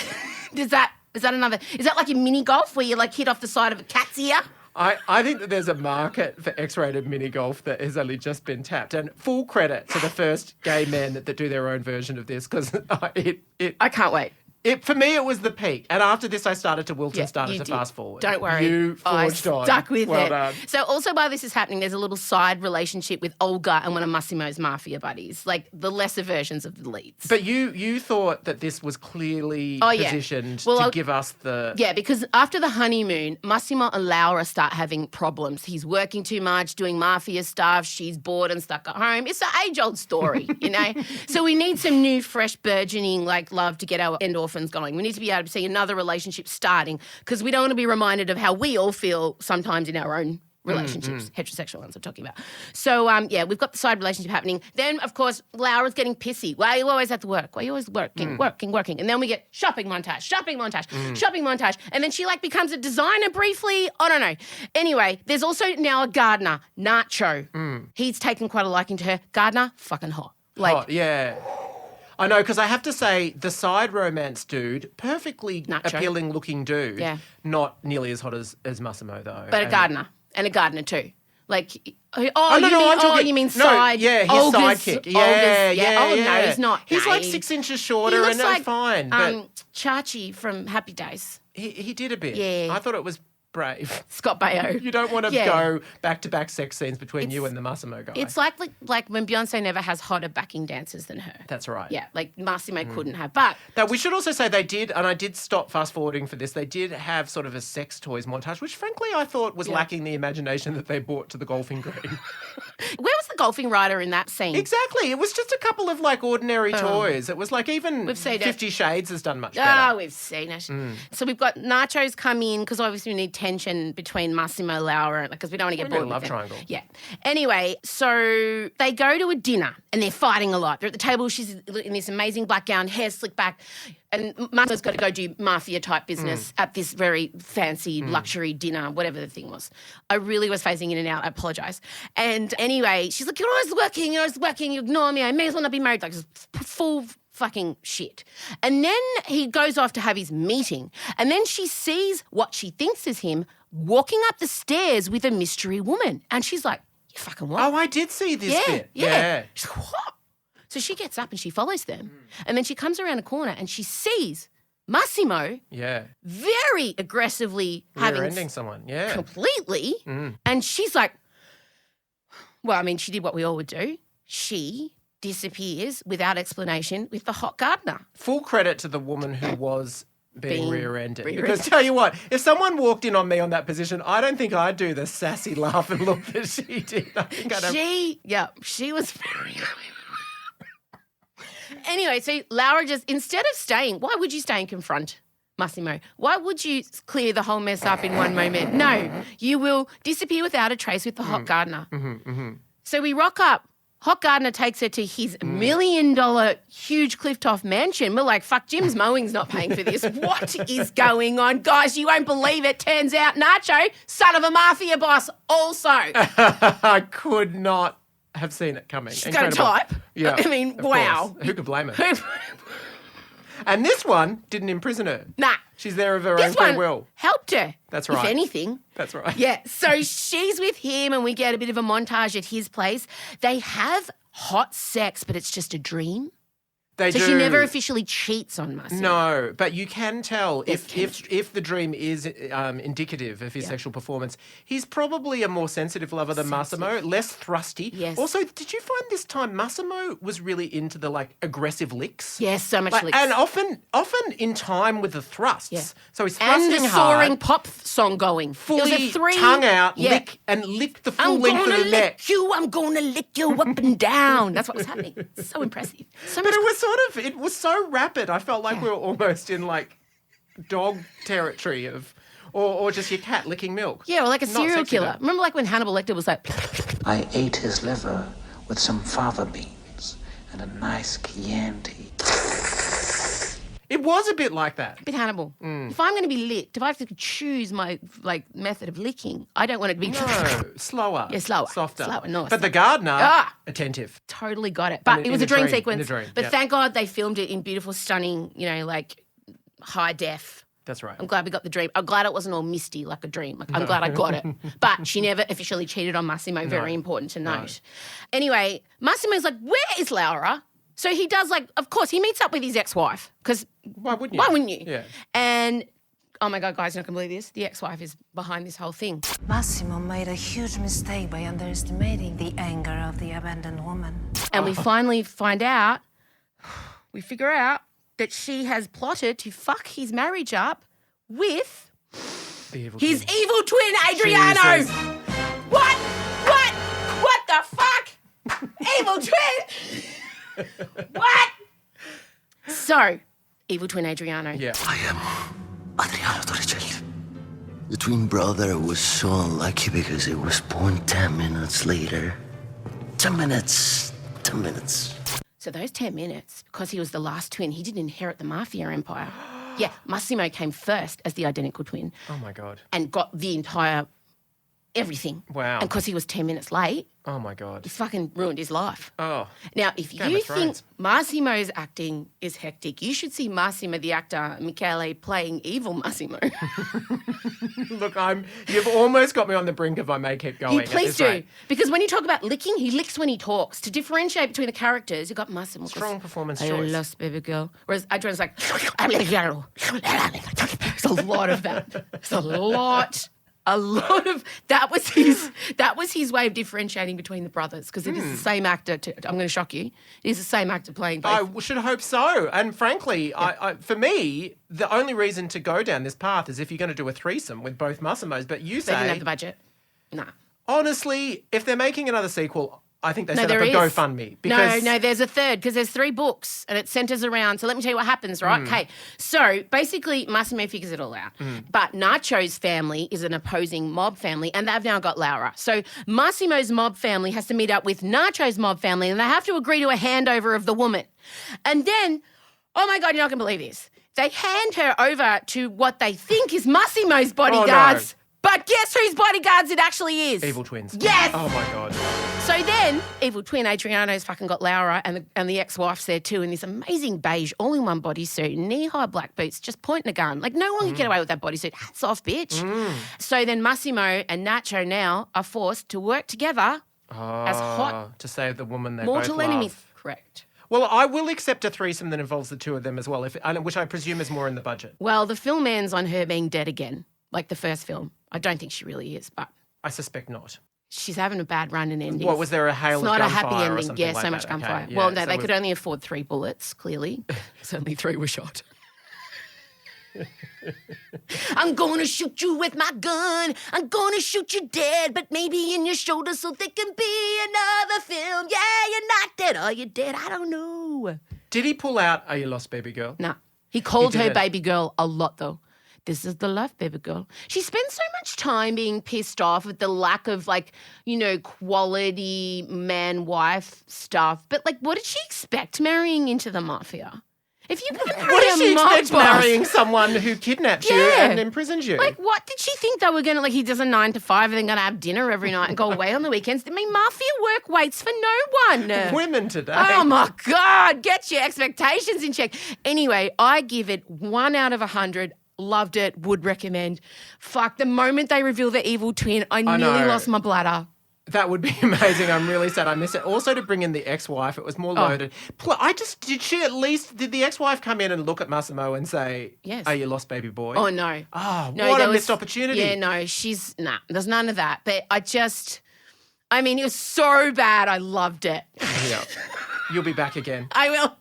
Is that another? Is that like a mini golf where you like hit off the side of a cat's ear? I think that there's a market for X-rated mini golf that has only just been tapped. And full credit to the first gay men that do their own version of this, because I can't wait. for me, it was the peak. And after this, I started to wilt Yeah, and started you to did. fast forward. Don't worry. You forged on. Stuck with well it. Done. So also while this is happening, there's a little side relationship with Olga and one of Massimo's mafia buddies, like the lesser versions of the leads. But you thought that this was clearly yeah. positioned Well, to give us the... Yeah, because after the honeymoon, Massimo and Laura start having problems. He's working too much, doing mafia stuff. She's bored and stuck at home. It's an age-old story, you know? So we need some new, fresh, burgeoning, like, love to get our endorphins going. We need to be able to see another relationship starting because we don't want to be reminded of how we all feel sometimes in our own relationships, heterosexual ones I'm talking about. So, we've got the side relationship happening. Then, of course, Laura's getting pissy. Why are you always at the work? Why are you always working? And then we get shopping montage. And then she, like, becomes a designer briefly. I don't know. Anyway, there's also now a gardener, Nacho. He's taken quite a liking to her. Gardener, fucking hot. Like, Hot, yeah. I know, because I have to say, the side romance dude, perfectly Nacho. appealing looking dude. Yeah. Not nearly as hot as Massimo, though. but a And- gardener. And a gardener too. Like, I'm talking- you mean no, side? Yeah, his Olga's- sidekick. Olga's- Yeah. Oh, no, he's not. He's No, like he- 6 inches He shorter looks and that's like fine. But Chachi from Happy Days. he did a bit. Yeah. I thought it was brave. Scott Baio. You don't want to Yeah. go back-to-back sex scenes between you and the Massimo guy. It's like when Beyonce never has hotter backing dancers than her. That's right. Yeah, like Massimo couldn't have. But Now, we should also say they did, and I did stop fast-forwarding for this, they did have sort of a sex toys montage, which frankly I thought was lacking the imagination that they brought to the golfing green. where was a golfing rider in that scene. Exactly. It was just a couple of like ordinary toys. It was like even We've seen it. 50 Shades has done much better. Oh, we've seen it. So we've got Nachos come in because obviously we need tension between Massimo, Laura, because we don't want to get We need bored a love with them. triangle. Yeah. Anyway, so they go to a dinner and they're fighting a lot. They're at the table. She's in this amazing black gown, hair slicked back, and Massimo's got to go do mafia type business at this very fancy luxury dinner, whatever the thing was. I really was phasing in and out. I apologise. And anyway, she's like, you're always working, you ignore me. I may as well not be married. Like, full fucking shit. And then he goes off to have his meeting. And then she sees what she thinks is him walking up the stairs with a mystery woman. And she's like, you fucking what? Oh, I did see this bit. Yeah. She's like, what? So she gets up and she follows them. And then she comes around a corner and she sees Massimo very aggressively Rear-ending someone. Yeah. completely. And she's like, well, I mean, she did what we all would do. She disappears without explanation with the hot gardener. Full credit to the woman who was being rear-ended. rear-ended. Because tell you what, if someone walked in on me on that position, I don't think I'd do the sassy laugh and look that she did. I think I'd have... She was very... Anyway, so Laura just, instead of staying, why would you stay and confront Massimo? Why would you clear the whole mess up in one moment? No, you will disappear without a trace with the hot gardener. So we rock up. Hot gardener takes her to his $1 million huge cliff-top mansion. We're like, fuck, Jim's mowing's not paying for this. What is going on? Guys, you won't believe it. Turns out Nacho, son of a mafia boss, also. I could not have seen it coming. She's got a type. Yeah, I mean, of wow. course. Who could blame her? And this one didn't imprison her. Nah. She's there of her own This free one will. helped her. That's right. If anything. That's right. Yeah. So she's with him and we get a bit of a montage at his place. They have hot sex, but it's just a dream. They So do. she never officially cheats on Massimo. No, but you can tell There's if the dream is indicative of his sexual performance, he's probably a more sensitive lover than Massimo, less thrusty. Yes. Also, did you find this time Massimo was really into the like aggressive licks? Yes, so much licks. And often in time with the thrusts. Yeah. So he's And thrusting the hard, soaring pop song going. It was fully a three, tongue out, yeah. lick the full I'm length gonna of the neck. lick you. I'm gonna lick you up and down. That's what was happening. So impressive. So But much. it was so rapid. I felt like we were almost in like dog territory or just your cat licking milk. Yeah, or like a Not serial sexy, killer. though. Remember like when Hannibal Lecter was like, I ate his liver with some fava beans and a nice Chianti. It was a bit like that. bit Hannibal. If I'm going to be licked, if I have to choose my like method of licking, I don't want it to be No, slower. Yeah, slower. Softer. Slower, no, But the slower. gardener, attentive. Totally got it. But In it was a a dream dream, sequence. in a dream, But yeah. thank God they filmed it in beautiful, stunning, like high def. That's right. I'm glad we got the dream. I'm glad it wasn't all misty like a dream. I'm glad I got it. But she never officially cheated on Massimo. Very important to note. Anyway, Massimo's like, where is Laura? So he does of course, he meets up with his ex-wife because Why wouldn't you? why wouldn't you? Yeah. And, oh my God, guys, you're not going to believe this. The ex-wife is behind this whole thing. Massimo made a huge mistake by underestimating the anger of the abandoned woman. And we finally we figure out that she has plotted to fuck his marriage up with The evil his twin. evil twin, Adriano. Jesus. What? What the fuck? Evil twin? What? So, evil twin Adriano. Yeah. I am Adriano Torricelli. The twin brother was so unlucky because he was born 10 minutes later. 10 minutes. 10 minutes. So those 10 minutes, because he was the last twin, he didn't inherit the mafia empire. Yeah, Massimo came first as the identical twin Oh my God. and got the entire everything. Wow. And because he was 10 minutes late, Oh my God. he's fucking ruined his life. Oh. Now, if Game you of think Thrones. Massimo's acting is hectic, you should see Massimo, the actor, Michele, playing evil Massimo. Look, you've almost got me on the brink of I may keep going. You at please this do. rate. Because when you talk about licking, he licks when he talks. To differentiate between the characters, you've got Massimo. Strong performance I choice. lost baby girl. Whereas Adrian's like, there's a lot of that. There's a lot of that was his way of differentiating between the brothers because it is the same actor. I'm going to shock you. It is the same actor playing both. I should hope so. And frankly, I for me, the only reason to go down this path is if you're going to do a threesome with both Massimos. But you They didn't say, have the budget. Nah. honestly, if they're making another sequel, I think they No, set there up a is. GoFundMe. Because No, there's a third because there's 3 books and it centres around. So let me tell you what happens, right? Okay. So basically, Massimo figures it all out. But Nacho's family is an opposing mob family and they've now got Laura. So Massimo's mob family has to meet up with Nacho's mob family and they have to agree to a handover of the woman. And then, oh my God, you're not going to believe this. They hand her over to what they think is Massimo's bodyguards. Oh, no. But guess whose bodyguards it actually is? Evil twins. Yes. Oh, my God. So then, evil twin Adriano's fucking got Laura and the ex-wife's there too in this amazing beige all-in-one bodysuit, knee-high black boots, just pointing a gun. Like no one can get away with that bodysuit. Hats off, bitch. So then Massimo and Nacho now are forced to work together as hot to save the woman they mortal both enemies. love. Correct. Well, I will accept a threesome that involves the 2 of them as well, which I presume is more in the budget. Well, the film ends on her being dead again, like the first film. I don't think she really is, but I suspect not. she's having a bad run in endings. What, was there a hail It's of not a gunfire happy or ending. something Yeah, like so that? much gunfire. Okay, yeah, Well, no, so they was- could only afford 3 bullets, clearly. So only 3 were shot. I'm gonna shoot you with my gun. I'm gonna shoot you dead, but maybe in your shoulder so there can be another film. Yeah, you're not dead. Are you dead? I don't know. Did he pull out Are You Lost, Baby Girl? No. He called He her didn't. baby girl a lot, though. This is the life, baby girl. She spends so much time being pissed off at the lack of, like, you know, quality man-wife stuff. But, like, what did she expect marrying into the mafia? If you could marry What did she a mob expect boss- marrying someone who kidnaps you Yeah. and imprisons you? Like, what did she think they were going to, like, he does a 9 to 5 and then going to have dinner every night and go away on the weekends? I mean, mafia work waits for no one. Women today. Oh, my God. Get your expectations in check. Anyway, I give it 1 out of 100. Loved it. Would recommend. Fuck, the moment they reveal the evil twin, I nearly know. lost my bladder. That would be amazing. I'm really sad I missed it. Also, to bring in the ex-wife, it was more loaded. Did the ex-wife come in and look at Massimo and say, Yes. Are you lost, baby boy? Oh, no. Oh, No, what there a was- missed opportunity. Yeah, no, there's none of that. But I mean, it was so bad. I loved it. Yeah. You'll be back again. I will.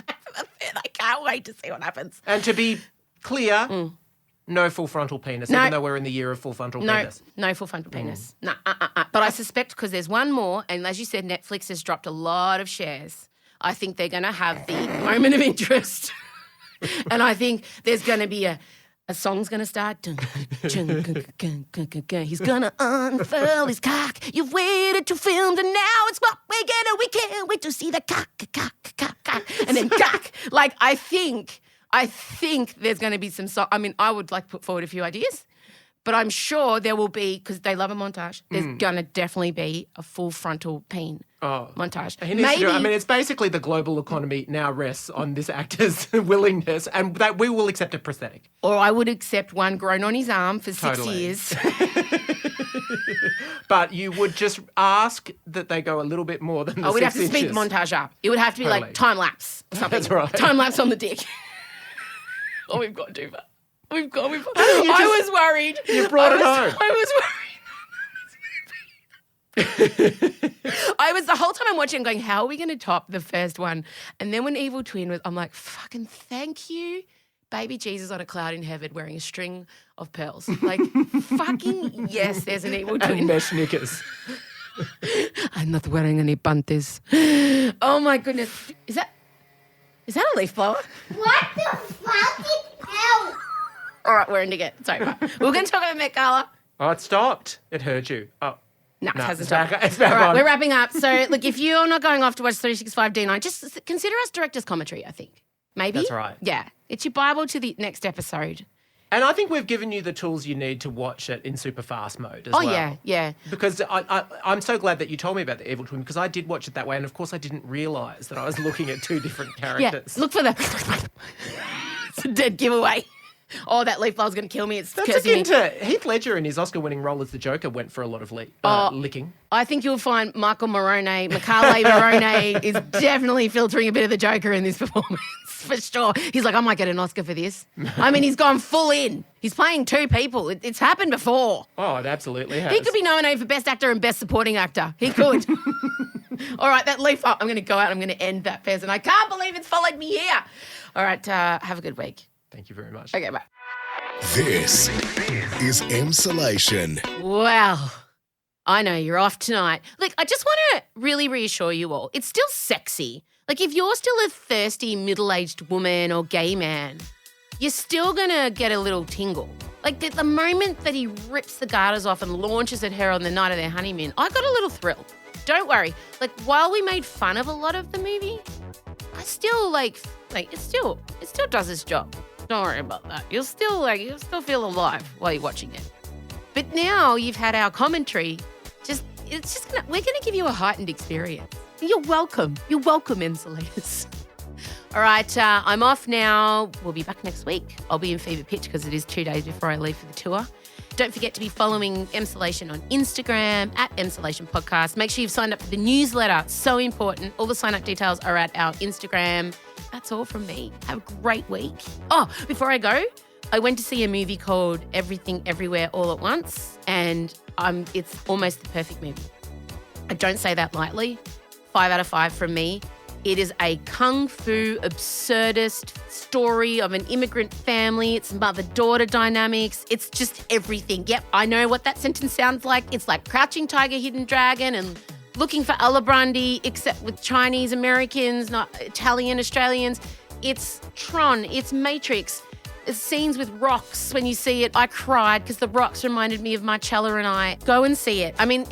I can't wait to see what happens. And to be clear, no full frontal penis, No. even though we're in the year of full frontal penis. No full frontal penis. No, But I suspect because there's one more, and as you said, Netflix has dropped a lot of shares. I think they're going to have the moment of interest. And I think there's going to be a song's going to start. He's going to unfurl his cock. You've waited 2 films and now it's what we're gonna. We can't wait to see the cock. And then cock. Like, I think there's going to be some I mean, I would like to put forward a few ideas, but I'm sure there will be, because they love a montage, there's going to definitely be a full frontal peen montage. He needs to do it. I mean, it's basically the global economy now rests on this actor's willingness, and that we will accept a prosthetic. Or I would accept one grown on his arm for 6 Totally. years. But you would just ask that they go a little bit more than the I would have 6 to speed the inches. montage up. It would have to be Totally. like time lapse or something. That's right. Time lapse on the dick. Oh, we've got to. We've got. you I just- was worried. You brought it home. I was worried. I was the whole time I'm watching going, how are we going to top the first one? And then when Evil Twin was, I'm like, fucking thank you, baby Jesus on a cloud in heaven wearing a string of pearls. Like, fucking yes, there's an Evil And Twin. mesh knickers. I'm not wearing any panties. Oh my goodness. Is that a leaf blower? What the fuck is hell? All right, we're ending it. Sorry. Right. We're going to talk about Met Gala. Oh, it stopped. It hurt you. Oh. No, it hasn't it's stopped. back- it's back All right, on. we're wrapping up. So, look, if you're not going off to watch 365 D9, just consider us director's commentary, I think. Maybe? That's right. Yeah. It's your Bible to the next episode. And I think we've given you the tools you need to watch it in super fast mode as well. Oh, yeah. Because I'm so glad that you told me about the Evil Twin, because I did watch it that way, and of course I didn't realise that I was looking at 2 different Yeah. characters. Look for the... It's a dead giveaway. Oh, that leaf blower's going to kill me. It's That's cursing me. akin to Heath Ledger in his Oscar-winning role as the Joker went for a lot of licking. I think you'll find Michael Morone, Michele Morone is definitely filtering a bit of the Joker in this performance, for sure. He's like, I might get an Oscar for this. I mean, he's gone full in. He's playing 2 people. It's happened before. Oh, it absolutely has. He could be nominated for Best Actor and Best Supporting Actor. He could. All right, that leaf, I'm going to go out. I'm going to end that person. I can't believe it's followed me here. All right, have a good week. Thank you very much. Okay, bye. This is Emsolation. Well, I know you're off tonight. Look, I just want to really reassure you all. It's still sexy. Like if you're still a thirsty middle-aged woman or gay man, you're still going to get a little tingle. Like the moment that he rips the garters off and launches at her on the night of their honeymoon, I got a little thrill. Don't worry. Like while we made fun of a lot of the movie, I still like it still does its job. Don't worry about that. You'll still feel alive while you're watching it. But now you've had our commentary, we're gonna give you a heightened experience. You're welcome. You're welcome, Insulators. All right, I'm off now. We'll be back next week. I'll be in fever pitch because it is 2 days before I leave for the tour. Don't forget to be following Emsolation on Instagram at Emsolation Podcast. Make sure you've signed up for the newsletter. It's so important. All the sign-up details are at our Instagram. That's all from me. Have a great week. Oh, before I go, I went to see a movie called Everything Everywhere All at Once, and it's almost the perfect movie. I don't say that lightly. 5 out of 5 from me. It is a kung fu absurdist story of an immigrant family. It's mother-daughter dynamics. It's just everything. Yep, I know what that sentence sounds like. It's like Crouching Tiger, Hidden Dragon and Looking for Alibrandi, except with Chinese Americans, not Italian Australians. It's Tron. It's Matrix. There's scenes with rocks. When you see it, I cried because the rocks reminded me of Marcella and I. Go and see it. I mean,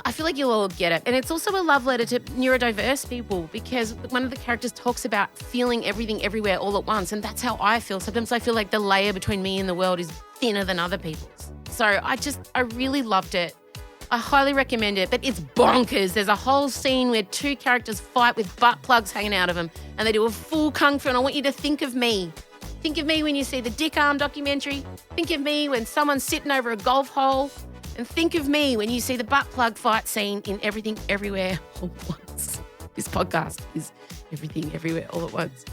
I feel like you'll all get it. And it's also a love letter to neurodiverse people because one of the characters talks about feeling everything everywhere all at once. And that's how I feel. Sometimes I feel like the layer between me and the world is thinner than other people's. So I really loved it. I highly recommend it, but it's bonkers. There's a whole scene where 2 characters fight with butt plugs hanging out of them and they do a full kung fu. And I want you to think of me. Think of me when you see the Dick Arm documentary. Think of me when someone's sitting over a golf hole. And think of me when you see the butt plug fight scene in Everything Everywhere All at Once. This podcast is Everything Everywhere All at Once.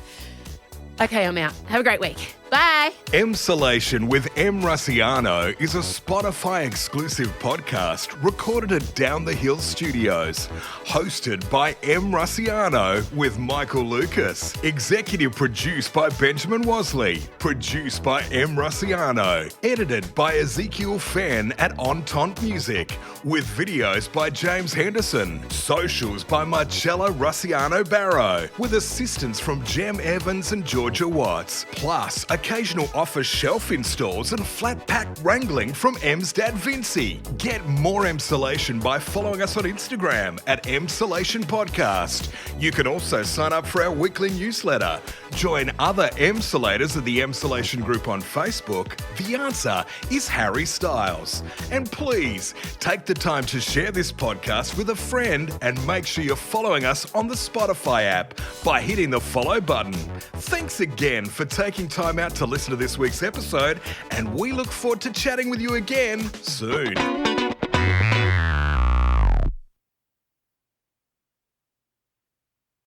Okay, I'm out. Have a great week. Bye. Emsolation with M. Russiano is a Spotify exclusive podcast recorded at Down the Hill Studios. Hosted by M. Russiano with Michael Lucas. Executive produced by Benjamin Wasley. Produced by M. Russiano. Edited by Ezekiel Fenn at Entente Music. With videos by James Henderson. Socials by Marcella Russiano Barrow. With assistance from Jem Evans and Georgia Watts. Plus, occasional office shelf installs and flat pack wrangling from M's dad Vincey. Get more Emsolation by following us on Instagram at Emsolation Podcast. You can also sign up for our weekly newsletter. Join other Emsolators of the Emsolation group on Facebook. The answer is Harry Styles. And please take the time to share this podcast with a friend and make sure you're following us on the Spotify app by hitting the follow button. Thanks again for taking time out to listen to this week's episode, and we look forward to chatting with you again soon.